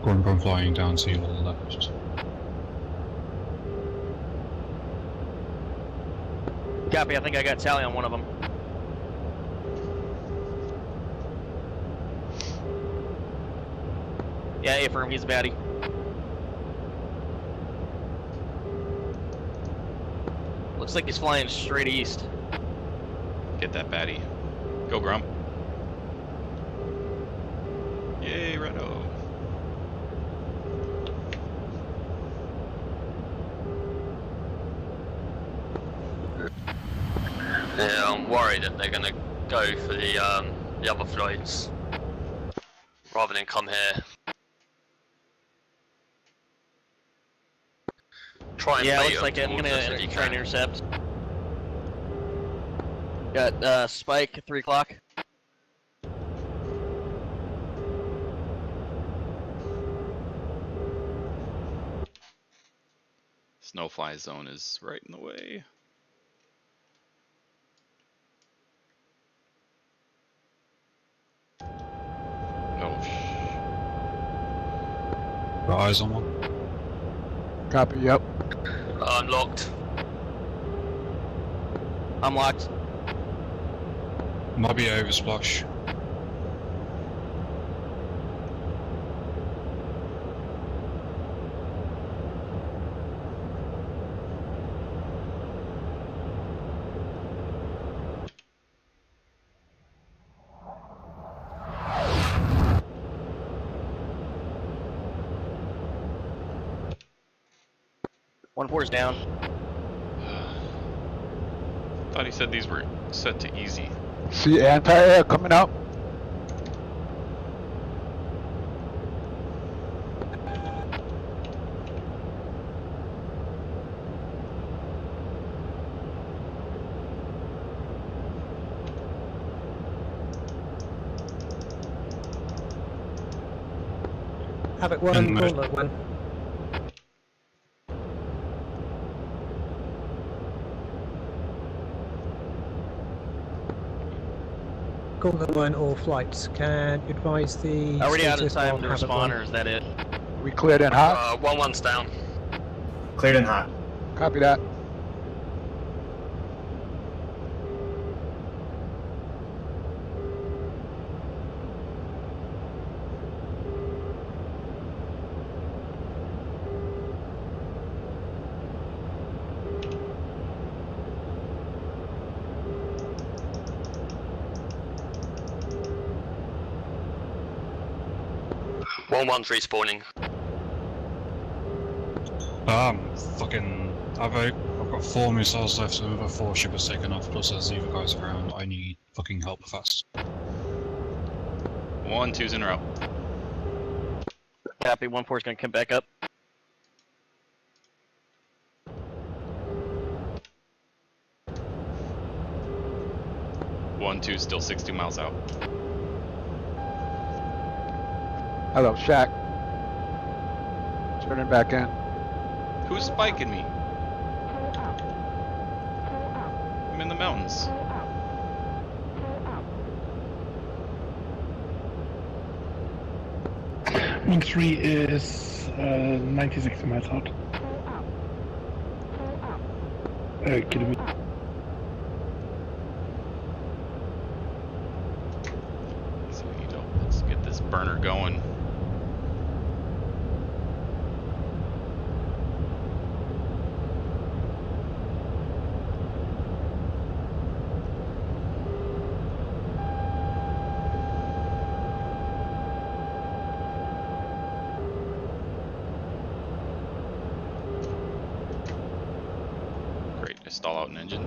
Going flying down to your left. Copy, I think I got tally on one of them. Yeah, A-firm, he's a baddie. Looks like he's flying straight east. Get that baddie. Go Grump. Yay, Redo. Yeah, I'm worried that they're gonna go for the other flights rather than come here. Try and Yeah, bait looks them like it. I'm towards gonna us if you try and can. intercept. Got Spike at 3 o'clock. Snowfly zone is right in the way. Oh, Got eyes on one. Copy, yep. I'm locked. I'm locked. Might be oversplash. One four's down. thought he said these were set to easy. See anti-air coming out. Havoc 1, Gauntlet 1. Gauntlet 1, all flights. Can you advise the Already out of status time on to Havoc respond, 1? or is that it? We cleared in hot. 1-1's down. Cleared and hot. Copy that. One's respawning. Fucking. I've got 4 missiles left, and another 4 shippers taken off, plus there's the other guys around. I need fucking help fast. 1-2's in a row. Copy, 1-4's gonna come back up. One, 2, still 60 miles out. Hello, Shrack. Turning back in. Who's spiking me? I'm in the mountains. One 3 is 96 miles out. Kilometer. So let's get this burner going. Stall out an engine.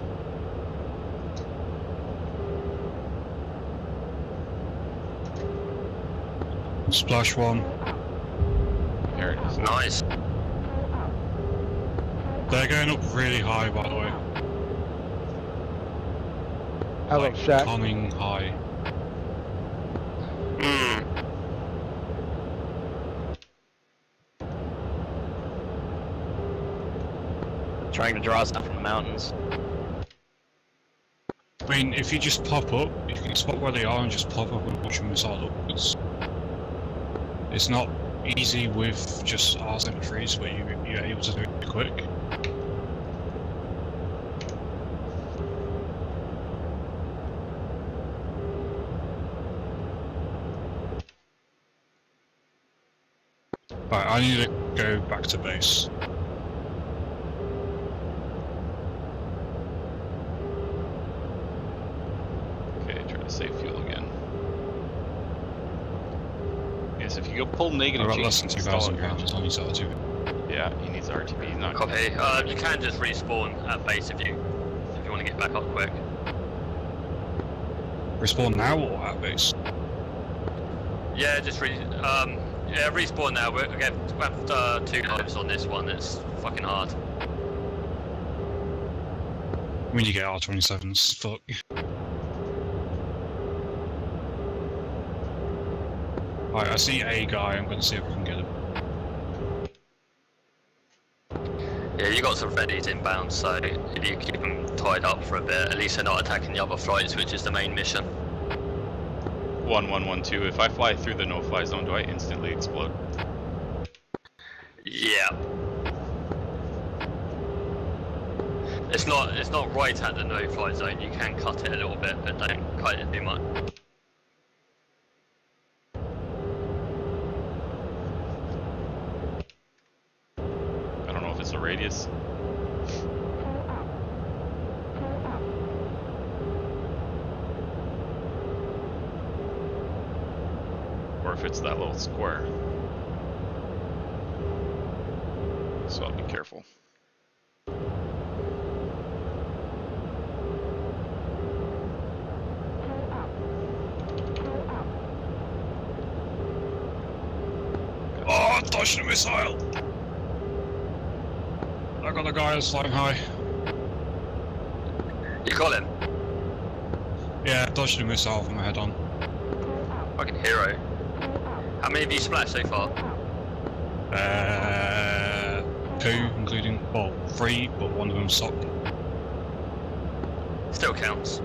Splash 1. There it is. Nice. They're going up really high, by the way. Hello, like, Shrack. Coming high. Trying to draw stuff from the mountains. I mean, if you just pop up, if you can spot where they are and just pop up and watch them missile upwards. It's not easy with just asymmetries, but you're able to do it quick. Right, I need to go back to base. Save fuel again. Yes, if you go pull negative, I've got less than 2,000 pounds. I need to Yeah, he needs RTB. He's not. Copy. You can just respawn at base if you want to get back up quick. Respawn now or at base? Yeah, just respawn now. We have 2 lives on this one. It's fucking hard. When you get R27s, fuck. Right, I see a guy, I'm gonna see if I can get him. Yeah, you got some readies inbound, so if you keep them tied up for a bit, at least they're not attacking the other flights, which is the main mission. 1112. If I fly through the no-fly zone, do I instantly explode? Yeah. It's not right at the no-fly zone. You can cut it a little bit, but don't cut it too much. I don't know if it's a radius. Or if it's that little square. So I'll be careful. Oh, dodged a missile! I got a guy that's flying high. You got him? Yeah, dodged a missile from my head on. Fucking hero. How many have you splashed so far? 2, including, well, 3, but one of them sock. Still counts.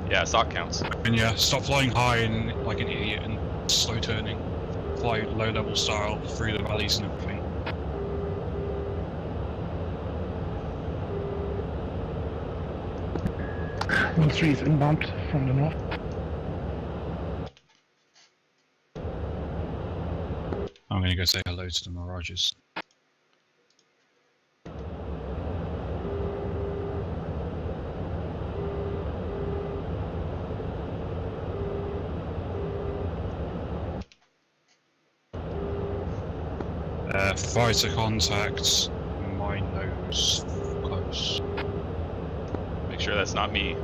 Yeah, sock counts. And yeah, stop flying high and like an idiot and slow turning. Fly low level style through the valleys and everything. One 3 is inbound from the north. I'm gonna go say hello to the Mirages. Fighter contacts, my nose close. Make sure that's not me.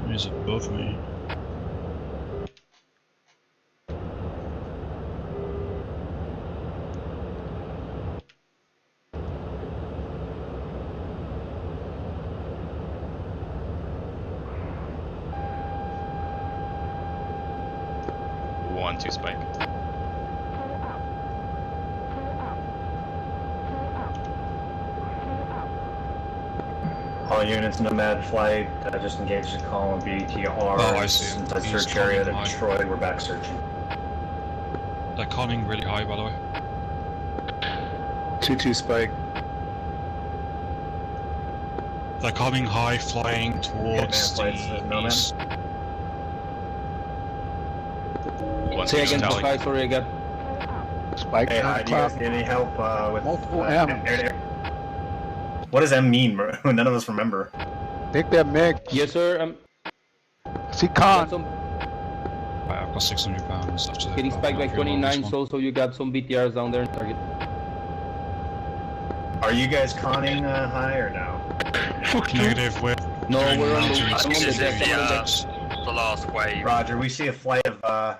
He's above me. Two spike. All units, Nomad flight, just engaged the column BTR. Oh, I see him. Inside He's search area, they're high. destroyed, we're back searching. They're conning really high, by the way. 2-2 spike. They're coming high, flying towards the east. Say again, Spike, sorry again. Spike Hey, on do you guys top. need any help with Multiple M. What does M mean, bro? None of us remember. Think they're MiG. Yes, sir. See con. Right, I've got 600 pounds after Getting spiked by 29, so you got some BTRs down there in target. Are you guys conning high or no? Negative, we're No, doing we're on the, mountains. I'm on the deck, I'm on the deck. The last wave. Roger, we see a flight of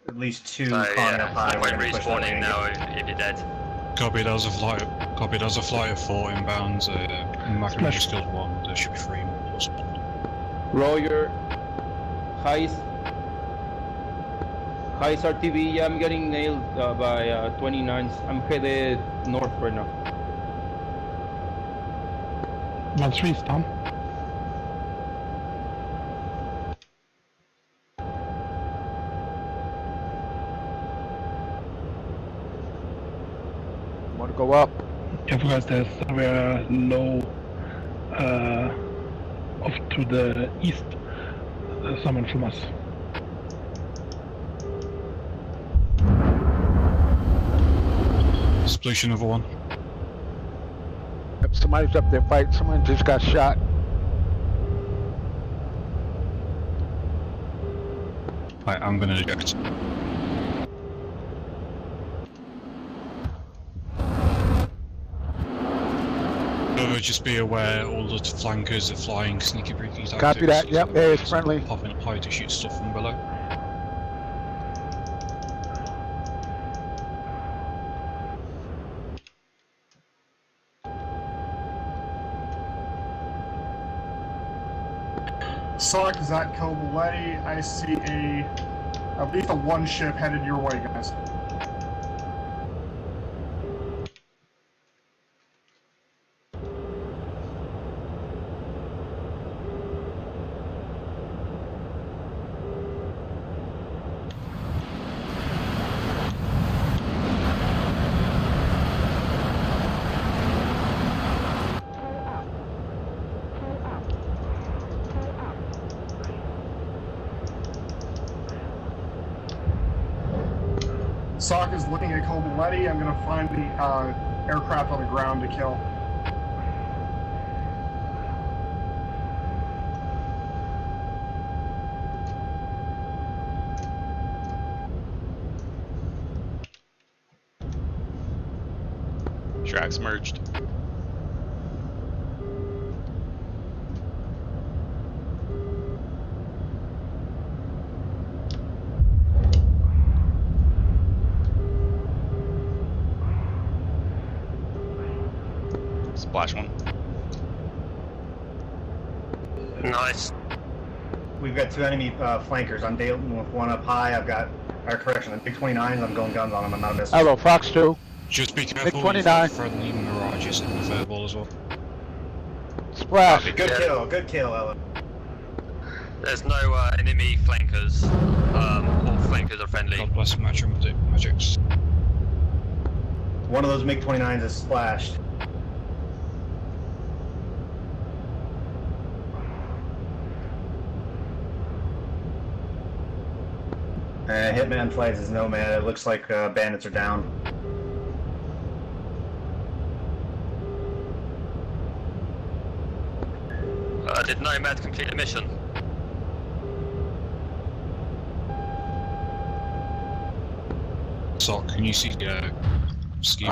at least 2 So conning up high. yeah, We're won't gonna push that respawning wing. now if you're dead. Copy, there's a flight. Copy, there's a flight of 4 inbound. Magnum just killed 1. There should be 3 more. Roger. Highs RTV, yeah, I'm getting nailed by 29s. I'm headed north right now. 1-3 is down. Want to go up? Yeah, because there's somewhere low off to the east. Someone from us. Splish another one. Yep, somebody's up there fighting. Someone just got shot. Right, I'm gonna eject. Just be aware all the flankers are flying sneaky breaky tactics. Copy that. Yep, there is friendly. Popping up high to shoot stuff from below. Sock is at Kobaletti. I see at least a one ship headed your way, guys. Sock is looking at Kobaletti. I'm going to find the aircraft on the ground to kill. Shrack's merged. Splash one. Nice. We've got two enemy flankers. I'm dealing with one up high. I've got, or correction, the big 29s. I'm going guns on them. I'm not a miss. Hello, Fox 2. Just be careful. 29. Friendly mirages in the fireball as well. Splash. Good kill, Ella. There's no enemy flankers. All flankers are friendly. God bless Magics. One of those MiG-29s is splashed. Hitman flags is Nomad. It looks like bandits are down. Did Nomad complete the mission? So, can you see ski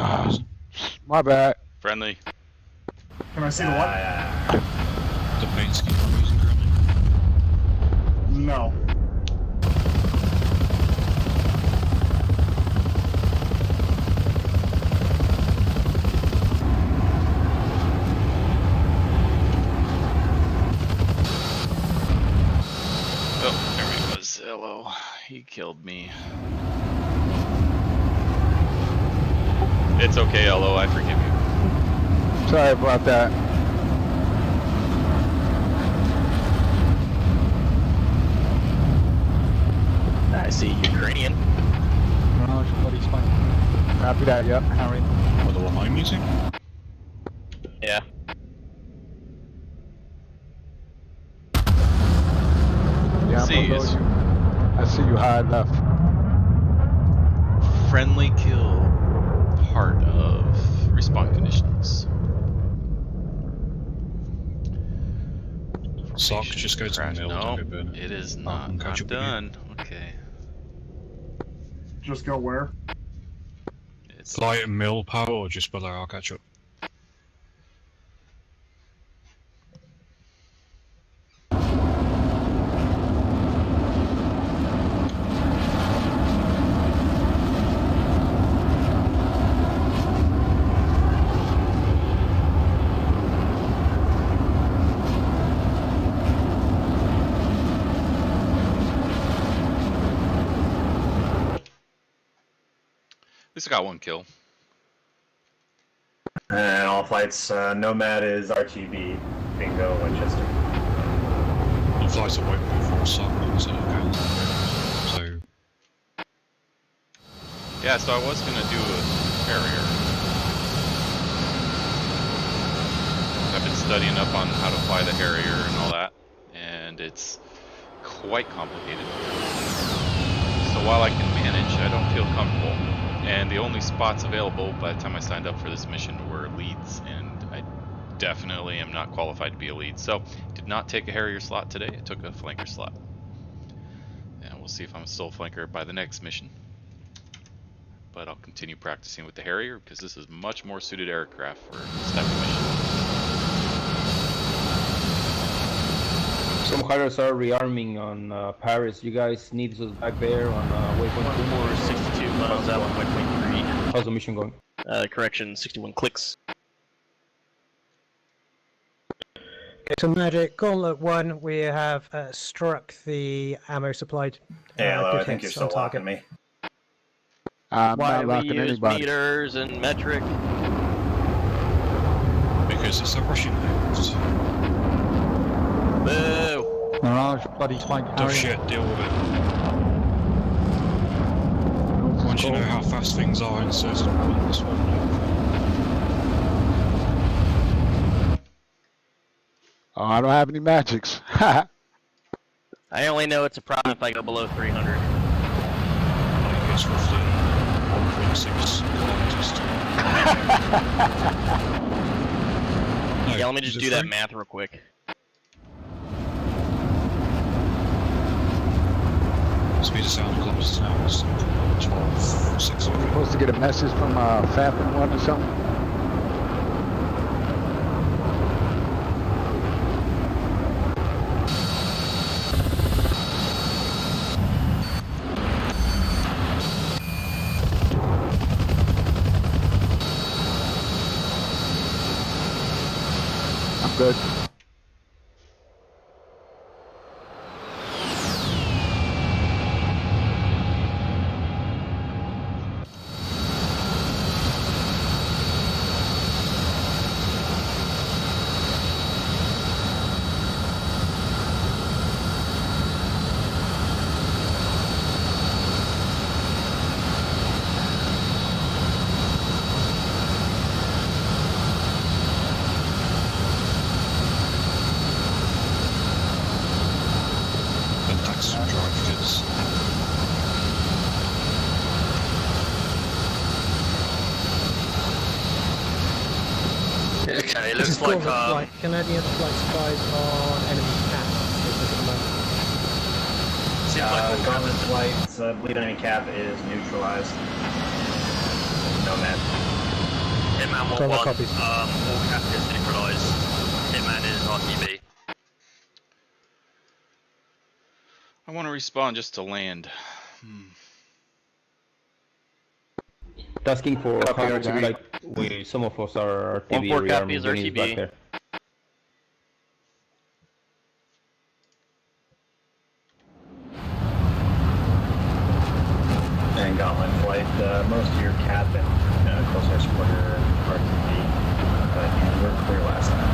My bad. Friendly. Can I see the what? The main ski I'm using currently? No. Oh, there he was. Hello. He killed me. It's okay, Hello. I forgive you. Sorry about that. I see Ukrainian. No, somebody's fine. Copy that, yep. Harry. What, the one I'm using? Yeah. Yeah, I'm See, below it's you. I see you high left. friendly kill part of respawn conditions. Sock, just go to the mill. No, don't go burn it is Oh, not. and catch I'm up again. done. Okay. Just go where? It's Fly at mill power or just below, I'll catch up. At least I got one kill. And all flights, Nomad is RTB, Bingo, Winchester. All flights are waiting for Sock, so okay. So, Yeah, so I was gonna do a Harrier. I've been studying up on how to fly the Harrier and all that, and it's quite complicated. So while I can manage, I don't feel comfortable. And the only spots available by the time I signed up for this mission were leads, and I definitely am not qualified to be a lead. So, did not take a Harrier slot today, I took a flanker slot. And we'll see if I'm still a flanker by the next mission. But I'll continue practicing with the Harrier, because this is much more suited aircraft for this type of mission. Some Harriers are rearming on Paris. You guys need us back there on waypoint 4, 62 miles out on waypoint 3. How's the mission going? Correction, 61 clicks. Okay, so Magic, Gauntlet 1, we have struck the ammo supplied. Yeah, although good I think you're hits still on target. locking me. I'm Why not do we locking use anybody. meters and metric? Because it's a Russian house. Boo! Mirage, bloody spike Tough Harrier. shit, deal with it. Once you know how fast things are in certain points, Oh, I don't have any magics. I only know it's a problem if I go below 300. it's roughly 1.6 kilometers to Yeah, let me just do that math real quick. Speed of sound kilometers an hour is 12,600. We're supposed to get a message from Falcon 1 or something. I'm good. Okay, it This looks is like Gauntlet flight. Can any other flight supplies on enemy cap? Gauntlet flights, bleed enemy cap is neutralized. No man. Hitman 1-1, all cap is neutralized. Hitman is RTB. I want to respawn just to land. Tasking for Copy, how, RTB. like some of us are RTB. 1-4 we copy are is units RTB. back there. And Gauntlet flight, most of your cap and close air supporter RTB, but you were clear last time.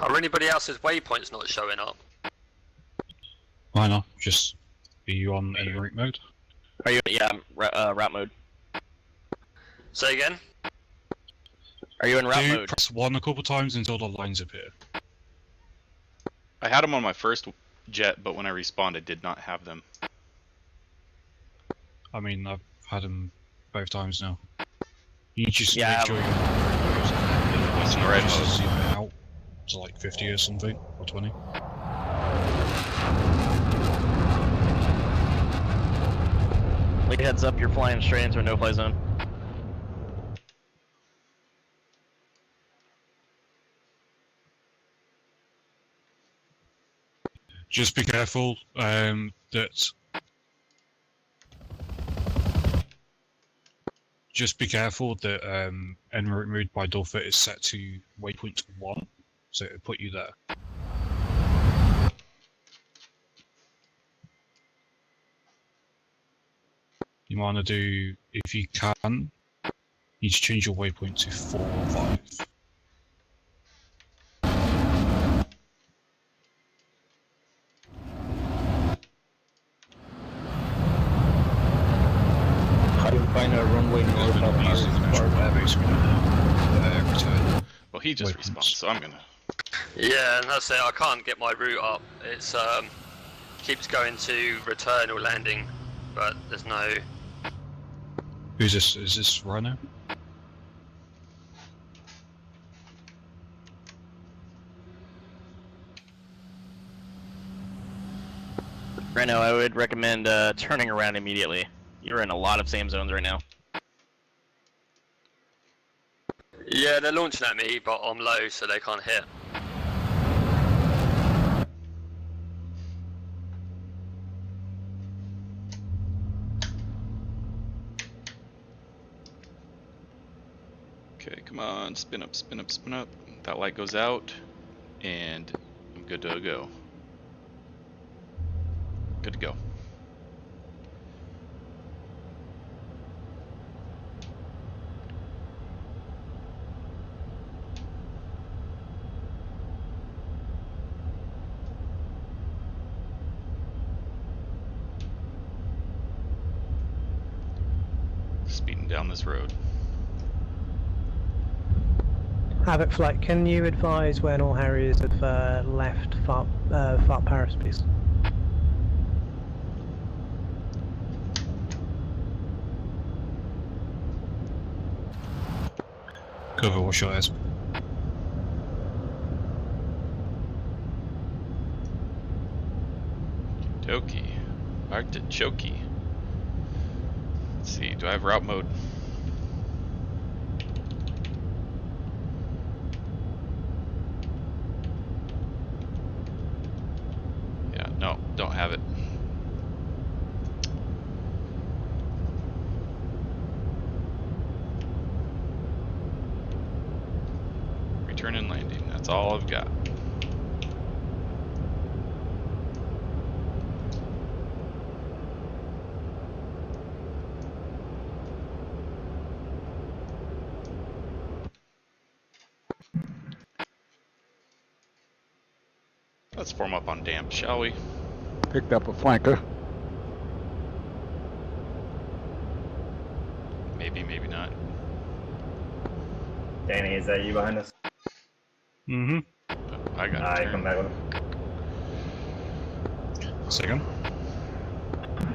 Are anybody else's waypoints not showing up? Why not? Just are you on enemy route mode? Are you? Yeah, route mode. Say again? Are you in route Do mode? press 1 a couple times until the lines appear. I had them on my first jet, but when I respawned, I did not have them. I mean, I've had them both times now. You just Yeah, make sure you're Red just mode. zoom it out to like 50 or something, or 20. Like heads up, you're flying straight into a no-fly zone. Just be careful that. Just be careful that en route mode by default is set to waypoint 1, so it'll put you there. You want to do, if you can, you need to change your waypoint to 4 or 5. I will find a runway north of Paris. Return. Well, he just respawned, so I'm gonna. Yeah, and that's it. I can't get my route up. It's keeps going to return or landing, but there's no. Who's this? Is this Rhino? Right now, I would recommend turning around immediately. You're in a lot of same zones right now. Yeah, they're launching at me, but I'm low, so they can't hit. Okay, come on, spin up, spin up, spin up. That light goes out, and I'm good to go. Good to go. Speeding down this road. Havoc Flight, can you advise when all Harriers have left Fart Paris, please? Cover, what's your eyes? Doki. Artichoke. Let's see, do I have route mode? Yeah, no, don't have it. Return and landing, that's all I've got. Let's form up on damp, shall we? Picked up a flanker. Maybe, maybe not. Danny, is that you behind us? Mm-hmm. I got Alright, it. come back with us. Second.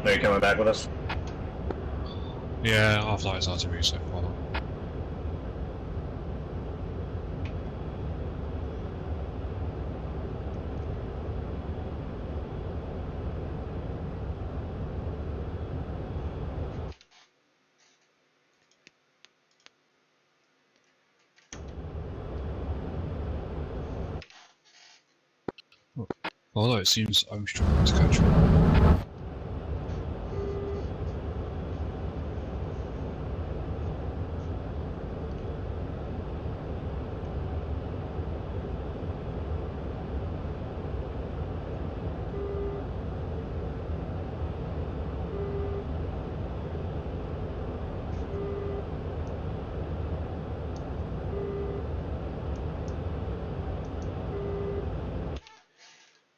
Are you coming back with us? Yeah, our flight is RTV, so follow. Although it seems I'm struggling to catch one.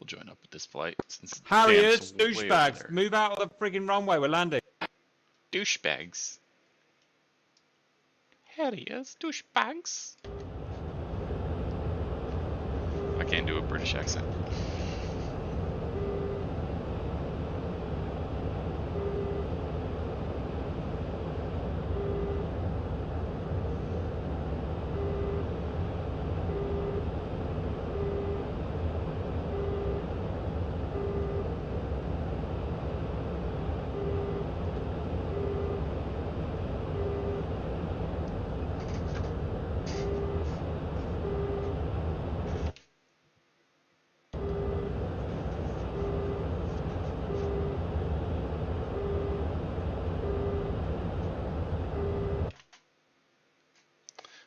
Join up with this flight since Harriers, Dan's way over douchebags, there. move out of the friggin' runway, we're landing. Douchebags. Harriers, douchebags. I can't do a British accent.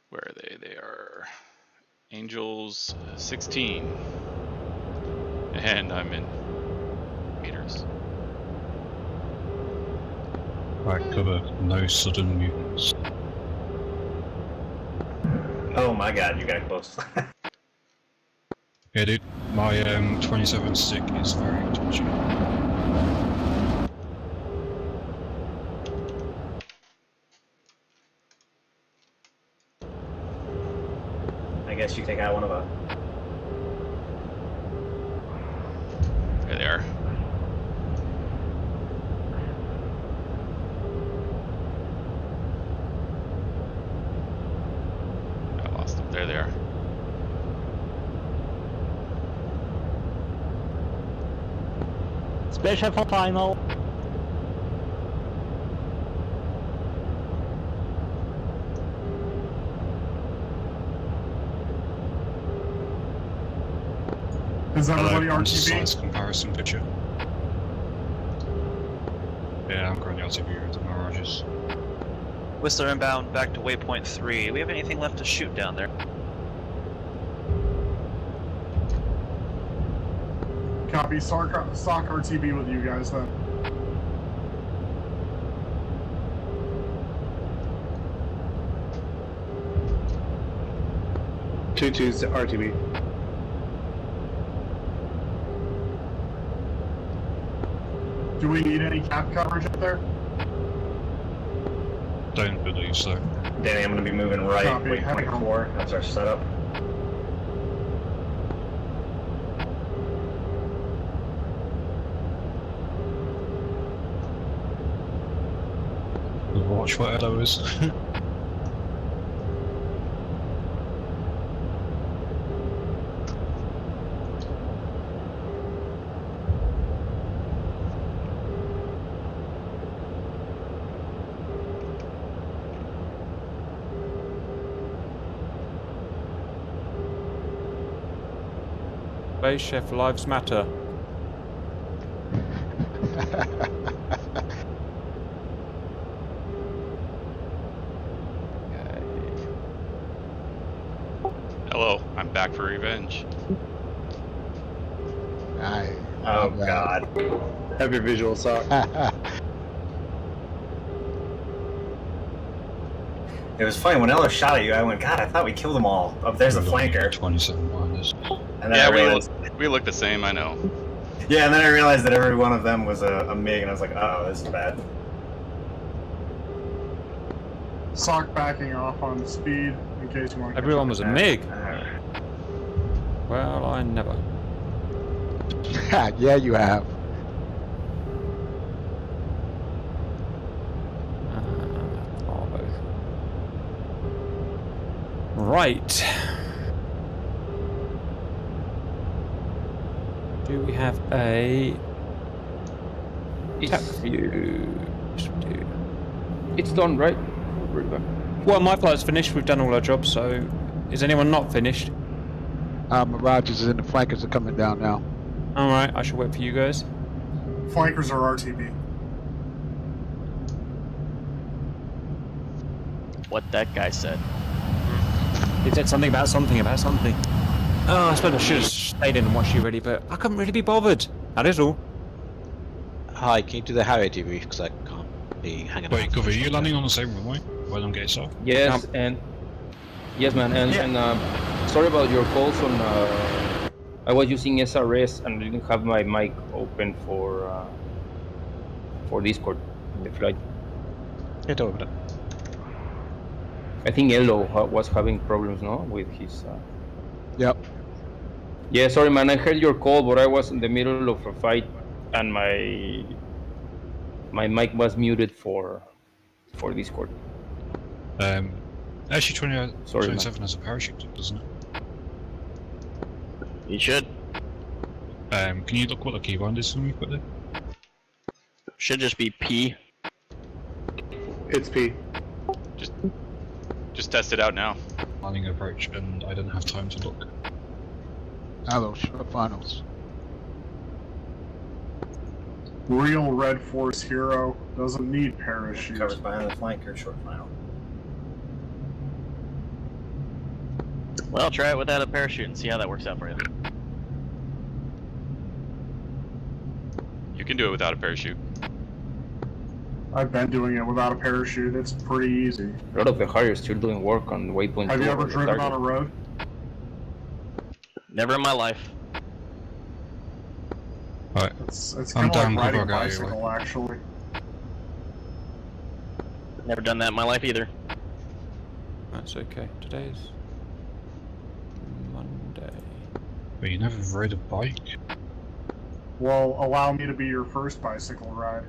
Where are they? They are Angels 16. And I'm in meters. Right, cover, no sudden movements. Oh my god, you got close. Yeah, dude, my 27 stick is very touchy. I guess you take out one of us. There they are. I lost them. There they are. Special for final. Is everybody Hello, RTB? size comparison picture. Yeah, I'm currently RTB with the Mirages. Whistler inbound back to waypoint 3. Do we have anything left to shoot down there? Copy. Stock RTB with you guys then. Two-two's RTB. Do we need any cap coverage up there? Don't believe so. Danny, I'm going to be moving right, Copy. waypoint 4. That's our setup. Watch what Edo is. Space Chef Lives Matter. Hello, I'm back for revenge. Oh God. Have your visual sock. It was funny, when Ella shot at you, I went, God, I thought we killed them all. Oh, there's a flanker. 27 minus. And then Yeah, I realized, we look the same, I know. yeah, and then I realized that every one of them was a MiG, and I was like, uh oh, this is bad. Sock backing off on speed in case you want to. Everyone was a MiG. Well, I never. Yeah, you have. Right. Do we have a tap view? It's done, right? Well, my flight's finished. We've done all our jobs. So, is anyone not finished? Mirages and the flankers are coming down now. All right. I shall wait for you guys. Flankers are RTB. What that guy said. He said something about something about something. Oh, I suppose I should have stayed in and watched you ready, but I couldn't really be bothered. That is all. Hi, can you do the Harrier debrief? Because I can't be hanging Wait, out. Govey, are you landing on the same runway? Well, I'm getting off. Yes, and yes, man, and sorry about your calls on. I was using SRS and I didn't have my mic open for Discord in the flight. Get over it. I think Elo was having problems, no, with his. Yep. Yeah, sorry, man. I heard your call, but I was in the middle of a fight, and my mic was muted for Discord. Actually, 27 man. has a parachute, doesn't it? You should. Can you look what the keybind is for me quickly? Should just be P. It's P. Just test it out now. Landing approach, and I didn't have time to look. Hello, short finals. Real Red Force hero doesn't need parachute. Covers behind the flanker, short final. Well, try it without a parachute and see how that works out for you. You can do it without a parachute. I've been doing it without a parachute. It's pretty easy. A lot of the Harriers still doing work on waypoint. Have 2 you ever on the driven on target. a road? Never in my life. Alright, It's I'm kind of down, like riding a I'll go bicycle, actually. Never done that in my life either. That's okay. Today's Monday. But you never rode a bike? Well, allow me to be your first bicycle ride.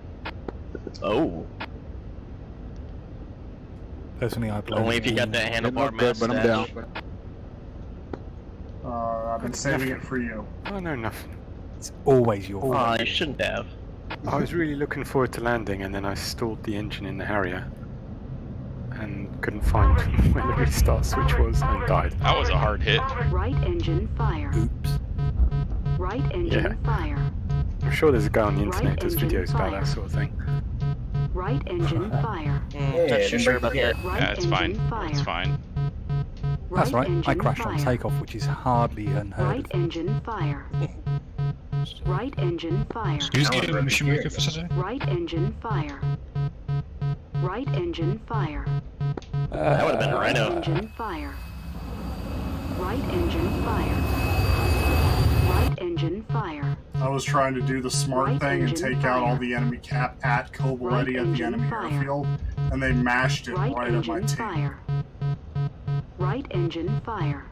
Oh. Personally, I play. Only if you got that handlebar Good, but I'm down. mustache. I've been saving it for you. I know nothing. It's always your fault. Oh, you shouldn't have. I was really looking forward to landing, and then I stalled the engine in the Harrier, and couldn't find where the restart switch was, and died. That was a hard hit. Right engine fire. Oops. Right engine fire. I'm sure there's a guy on the Right internet who does engine videos about fire. that sort of thing. Right engine fire. Not too sure about that. Right Yeah, it's fine. engine fire. It's fine. That's right. I engine crashed on fire. takeoff, which is hardly unheard Right of. engine fire. Right engine fire. Who's getting a mission maker for Saturday? Right engine fire. Right engine fire. That would have been a Right Rhino. engine fire. Right engine fire. Right engine fire. I was trying to do the smart Right thing and engine take out all fire. the enemy cap at Kobaletti Right at the engine enemy fire. airfield, and they mashed it Right right at my engine team. fire. Right engine fire.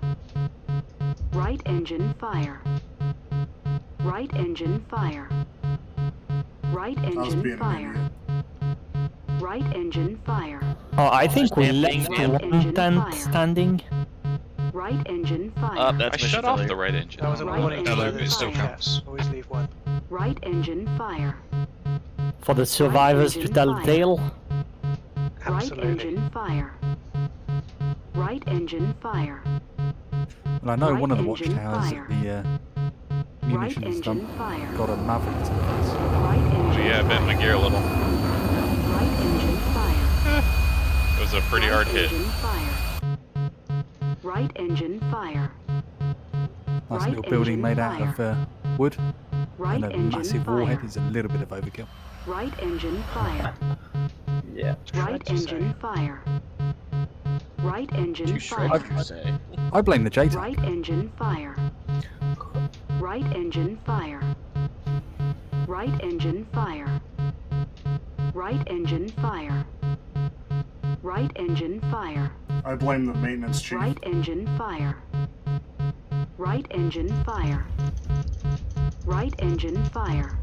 Right engine fire. Right engine fire. Right I was engine being an fire. idiot. Right engine fire. Oh, I think we Stamping, left Right one engine tent fire. standing. Right engine Oh, fire. that's I mission shut off failure. the right engine. That was a Right warning. engine Hello, it still fire. counts. Always leave one. Right engine fire. For the survivors to engine tell fire. tale. Right Absolutely. engine fire. Right engine fire. Well, I know Right one of the engine watchtowers fire. at the Right munitions engine dump fire. got a Maverick to the place. Right engine Yeah, I bent my gear a little. Right engine fire. It was a pretty Right hard hit. engine fire. Right engine fire. Nice Right little building engine made out fire. of wood. Right And a engine massive fire. warhead is a little bit of overkill. Right engine fire. Yeah. Right engine fire. Right engine fire. Shrack, you say. I blame the JTAC. Right engine fire. Right engine fire. Right engine fire. Right engine fire. Right engine fire. I blame the maintenance chief. Right engine fire. Right engine fire. Right engine fire.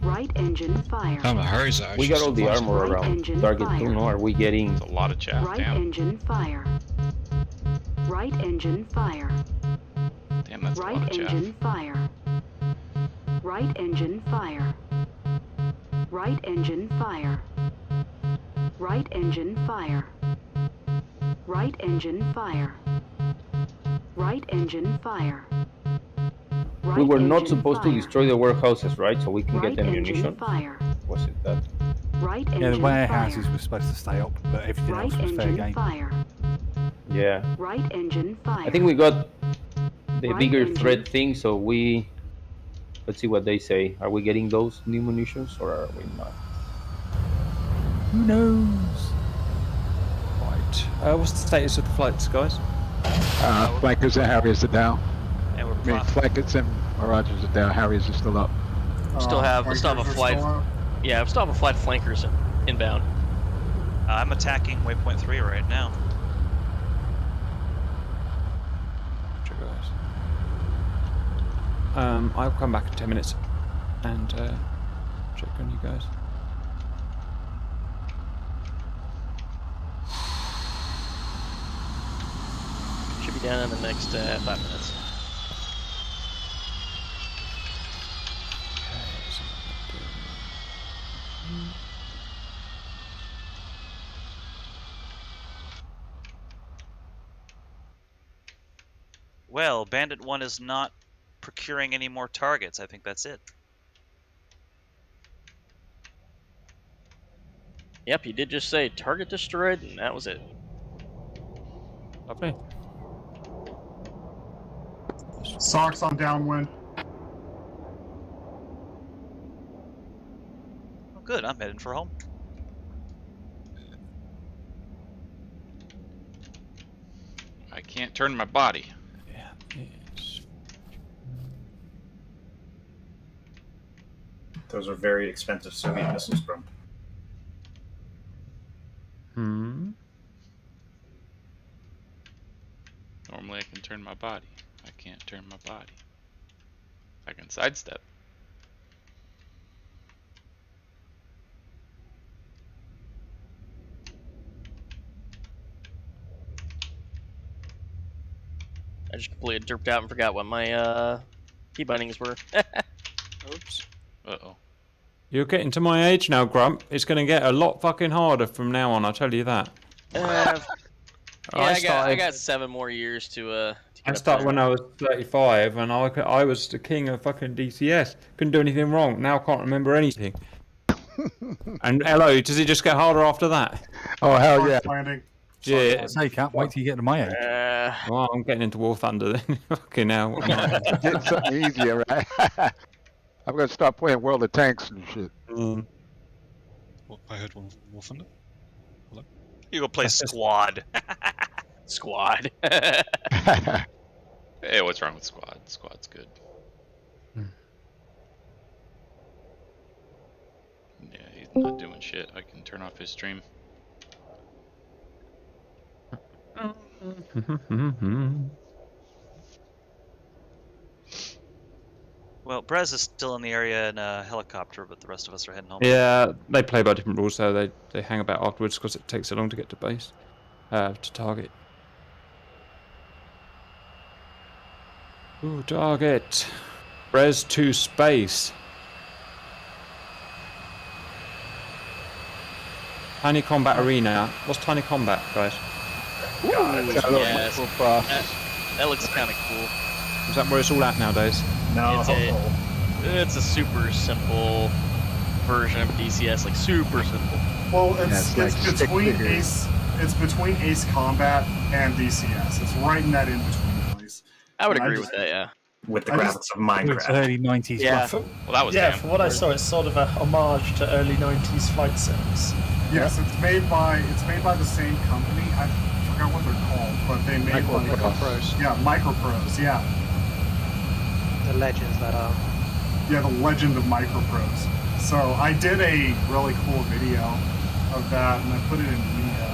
Right engine fire. Damn, Harry's actually We got all the surprised. armor Right around engine target fire. 2 now. Are we getting It's a lot of chaff. Right Damn. engine fire. Right engine fire. Damn, that's a Right lot of chaff. engine fire. Right engine fire. Right engine fire. Right engine fire. Right engine fire. Right engine fire. Right we were not engine supposed to fire. destroy the warehouses, right? So we can Right get the engine ammunition. fire. Was it that? Right Yeah, the engine warehouses fire. were supposed to stay up, but everything Right else was fair engine game. fire. Yeah. Right engine fire. I think we got the Right bigger engine. threat thing, so let's see what they say. Are we getting those new munitions or are we not? Who knows? Right. What's the status of the flights, guys? Flankers and Harriers are down. And we're I mean, prof- Flankers and Mirages are down. Harriers are still up. Still have a Flankers are flight. still out? Yeah, we still have a flight flankers inbound. I'm attacking waypoint 3 right now. Sure, guys. I'll come back in 10 minutes and check on you guys. Should be down in the next 5 minutes. Well, Bandit 1 is not procuring any more targets. I think that's it. Yep, you did just say target destroyed, and that was it. Lovely. Socks on downwind. Oh, good. I'm heading for home. I can't turn my body. Those are very expensive Soviet missiles, bro. Normally I can turn my body. I can't turn my body. I can sidestep. I just completely derped out and forgot what my key bindings were. Oops. Uh-oh. You're getting to my age now, Grump. It's going to get a lot fucking harder from now on, I'll tell you that. Yeah, I started- got 7 more years to I started when I was 35, and I was the king of fucking DCS. Couldn't do anything wrong. Now I can't remember anything. And hello, does it just get harder after that? Oh hell yeah! Landing. Yeah. Say, can't wait till you get to my age. Well, I'm getting into War Thunder then. Fucking hell. Getting something easier, right? I'm gonna start playing World of Tanks and shit. Well, I heard one War Thunder. Hello? You go play Squad. Squad. Hey, what's wrong with Squad? Squad's good. Yeah, he's not doing shit. I can turn off his stream. Well, Brez is still in the area in a helicopter, but the rest of us are heading home. Yeah, they play by different rules, so they hang about afterwards because it takes so long to get to base, to target. Ooh, target. Brez to space. Tiny Combat Arena. What's Tiny Combat, guys? God, yes. That looks kind of cool. Is that where it's all at nowadays? No. It's a super simple version of DCS, like super simple. Well, it's like between Ace Combat and DCS. It's right in that in between place. I would agree with that, yeah. With the graphics of Minecraft. It's early 90s. Yeah. graphic. Well, that was from what I saw, it's sort of a homage to early 90s flight sims. Yes, it's made by the same company. I forgot what they're called, but they made Micropros. Yeah, Micropros. Yeah. The legends that are. Yeah, the legend of Micropros. So I did a really cool video of that, and I put it in media.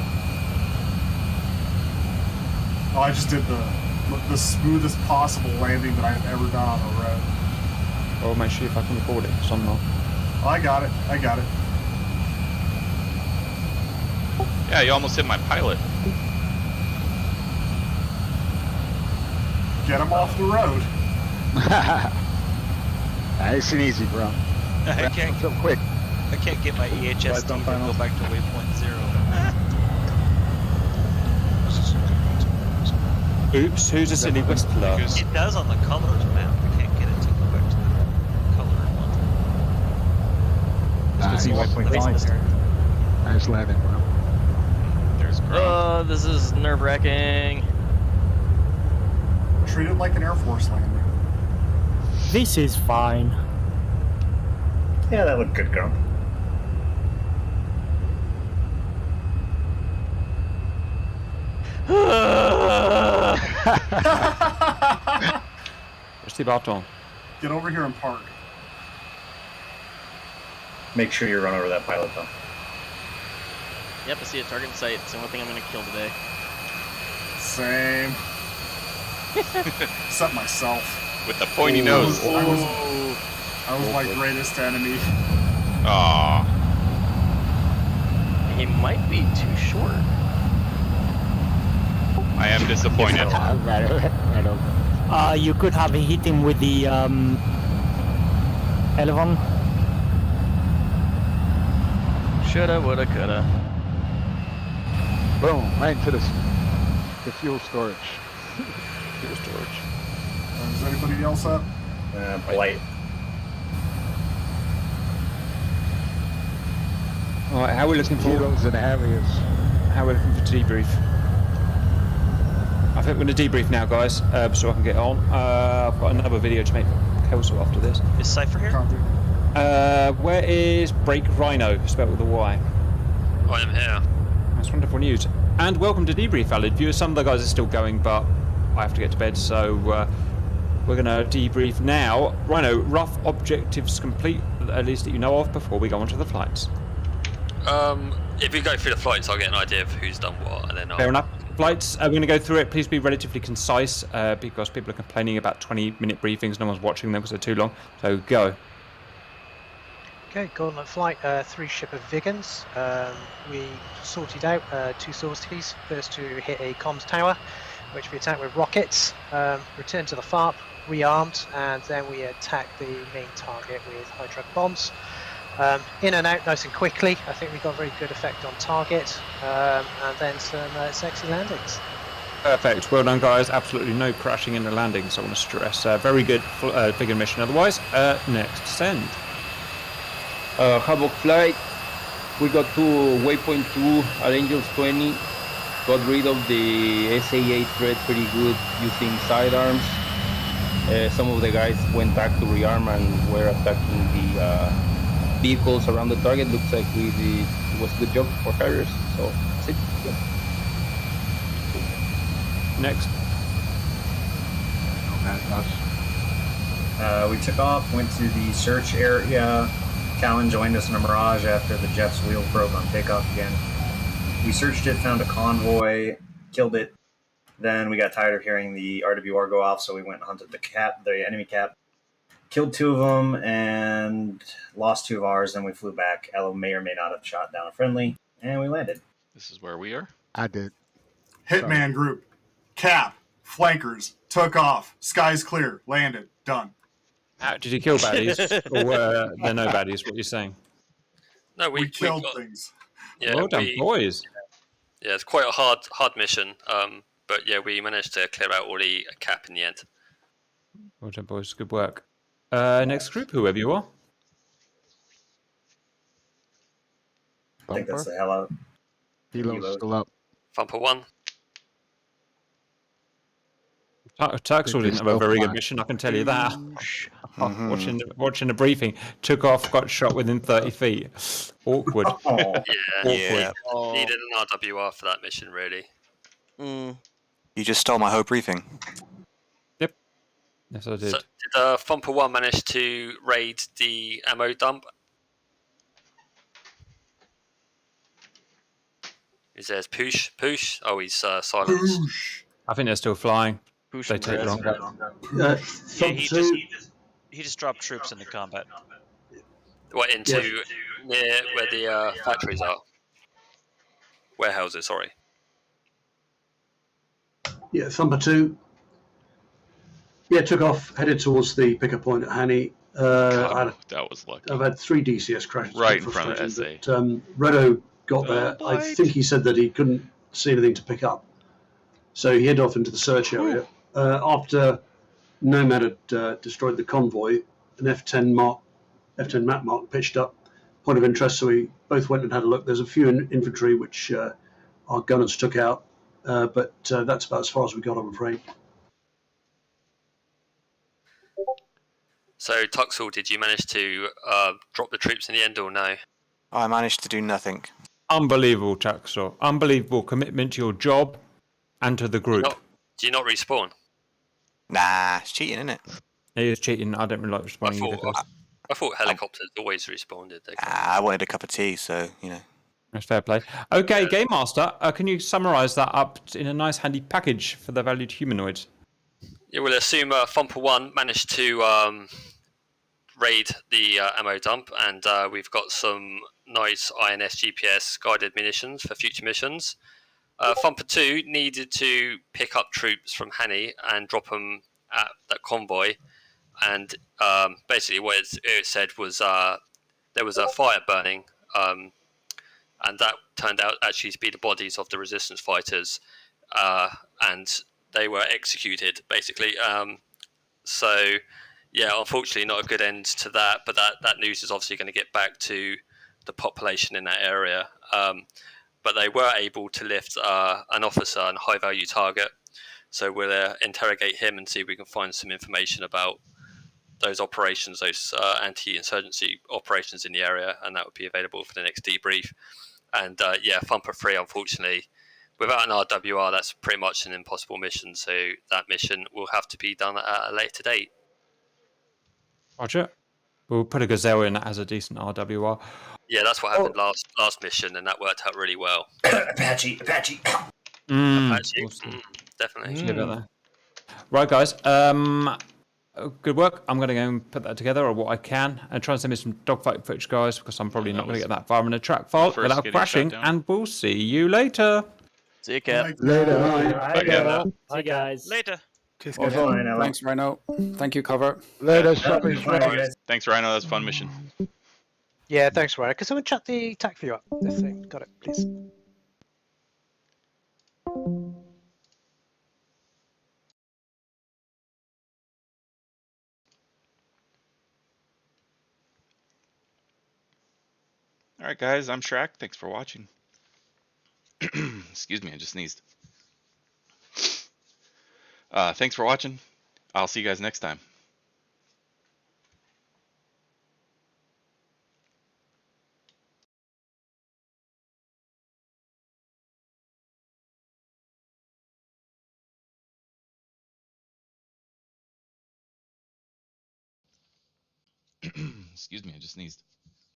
Oh, I just did the smoothest possible landing that I've ever done on a road. I'll make sure if I can record it somehow. Oh, I got it. Yeah, you almost hit my pilot. Get him off the road. Nice and easy, bro. I can't so quick. I can't get my EHSD to go back to waypoint 0. Oops, who's a silly whistler? It does on the colors map. I can't get it to go back to the color one. Nice. Nice landing, bro. There's Oh, this is nerve-wracking. Treat it like an Air Force landing. This is fine. Yeah, that looked good, Grump. Where's the baton? Get over here and park. Make sure you run over that pilot, though. Yep, I see a target in sight. It's the only thing I'm going to kill today. Same. Except myself. With the pointy nose. I was my greatest enemy. Aww. He might be too short. I am disappointed. You could have hit him with the Elevon. Shoulda, woulda, coulda. Boom, right into the fuel storage. Fuel storage. Is anybody else up? Blight. Alright, how are we looking for Heroes and areas. How are we looking for debrief? I think we're going to debrief now, guys, so I can get on. I've got another video to make for Kelso after this. Is Cypher here? Where is Break Rhino, spelled with a Y? I am here. That's wonderful news. And welcome to Debrief, valid viewers. Some of the guys are still going, but I have to get to bed, so we're going to debrief now. Rhino, rough objectives complete, at least that you know of, before we go on to the flights. If we go through the flights, I'll get an idea of who's done what, and then I'll... Fair enough. Flights, we're going to go through it. Please be relatively concise, because people are complaining about 20-minute briefings. No one's watching them because they're too long. So go. Okay, Gauntlet Flight, 3 ship of Vigans. We sorted out 2 sorties. First to hit a comms tower, which we attacked with rockets. Return to the FARP, rearmed, and then we attack the main target with high truck bombs. In and out nice and quickly. I think we got a very good effect on target, and then some sexy landings. Perfect. Well done, guys. Absolutely no crashing in the landing, so I want to stress. Very good figure mission otherwise. Next, send. Havoc flight. We got to waypoint 2 at Angels 20. Got rid of the SA-8 threat pretty good using sidearms. Some of the guys went back to rearm and were attacking the vehicles around the target. Looks like it was a good job for Harriers. So that's it. Yeah. Next. We took off, went to the search area. Talon joined us in a Mirage after the Jeff's wheels broke on takeoff again. We searched it, found a convoy, killed it. Then we got tired of hearing the RWR go off, so we went and hunted the enemy cap. Killed 2 of them and lost 2 of ours. Then we flew back. Elo may or may not have shot down a friendly, and we landed. This is where we are. I did. Hitman group, cap, flankers, took off. Sky's clear, landed, done. Did you kill baddies, or were there no baddies? What are you saying? No, we killed things. Yeah, well done, boys. Yeah, it's quite a hard mission. But yeah, we managed to clear out all the cap in the end. Well done, boys. Good work. Next group, whoever you are. I think that's the hell out. Helo's still up. Thumper 1. Turksall didn't have a very good mission, I can tell you that. Watching the briefing, took off, got shot within 30 feet. Awkward. Yeah. Awkward. Needed an RWR for that mission, really. You just stole my whole briefing. Yep. Yes, I did. So, did Thumper 1 manage to raid the ammo dump? Is there's Poosh? Oh, he's silenced. I think they're still flying. They take longer. Yeah, he just dropped troops into combat. What, into near where the factories are? Warehouses, sorry. Yeah, Thumper 2. Yeah, took off, headed towards the pickup point at Hanny. That was lucky. I've had 3 DCS crashes. Right in front of SA. But, Redo got there. I think he said that he couldn't see anything to pick up. So he headed off into the search area. After Nomad had destroyed the convoy, an F10 map mark pitched up, point of interest, so we both went and had a look. There's a few infantry which our gunners took out, but that's about as far as we got, I'm afraid. So, Tuxall, did you manage to drop the troops in the end or no? I managed to do nothing. Unbelievable, Tuxall. Unbelievable commitment to your job and to the group. Do you not respawn? Nah, it's cheating, isn't it? He is cheating. I don't really like responding either. I thought helicopters always respawned. I wanted a cup of tea, so, you know. That's fair play. Okay, Game Master, can you summarise that up in a nice handy package for the valued humanoids? Yeah, we'll assume Thumper 1 managed to raid the ammo dump, and we've got some nice INS GPS guided munitions for future missions. Thumper 2 needed to pick up troops from Hanny and drop them at that convoy, and basically what it said was there was a fire burning, and that turned out actually to be the bodies of the resistance fighters, and they were executed, basically. So, yeah, unfortunately not a good end to that, but that news is obviously going to get back to the population in that area. But they were able to lift an officer and a high-value target. So we'll interrogate him and see if we can find some information about those operations, those anti-insurgency operations in the area, and that would be available for the next debrief. And yeah, Thumper 3, unfortunately, without an RWR, that's pretty much an impossible mission. So that mission will have to be done at a later date. Roger. We'll put a Gazelle in that has a decent RWR. Yeah, that's what happened last mission, and that worked out really well. Apache. Apache. Awesome. Definitely. Right, guys. Good work. I'm going to go and put that together, or what I can, and try and send me some dogfight footage, guys, because I'm probably not going to get that far in a track file without crashing. And we'll see you later. See you, Cap. Later. Bye, guys. Later. Cheers, Well guys. done, Rhino. Thanks, Rhino. Thank you, Cover. Later. Thanks, Rhino. That's a fun mission. Yeah, thanks, Ryan. Can someone chuck the TAC view up? This thing. Got it, please. Alright guys, I'm Shrack. Thanks for watching. Excuse me, I just sneezed. Thanks for watching. I'll see you guys next time. Excuse me, I just sneezed.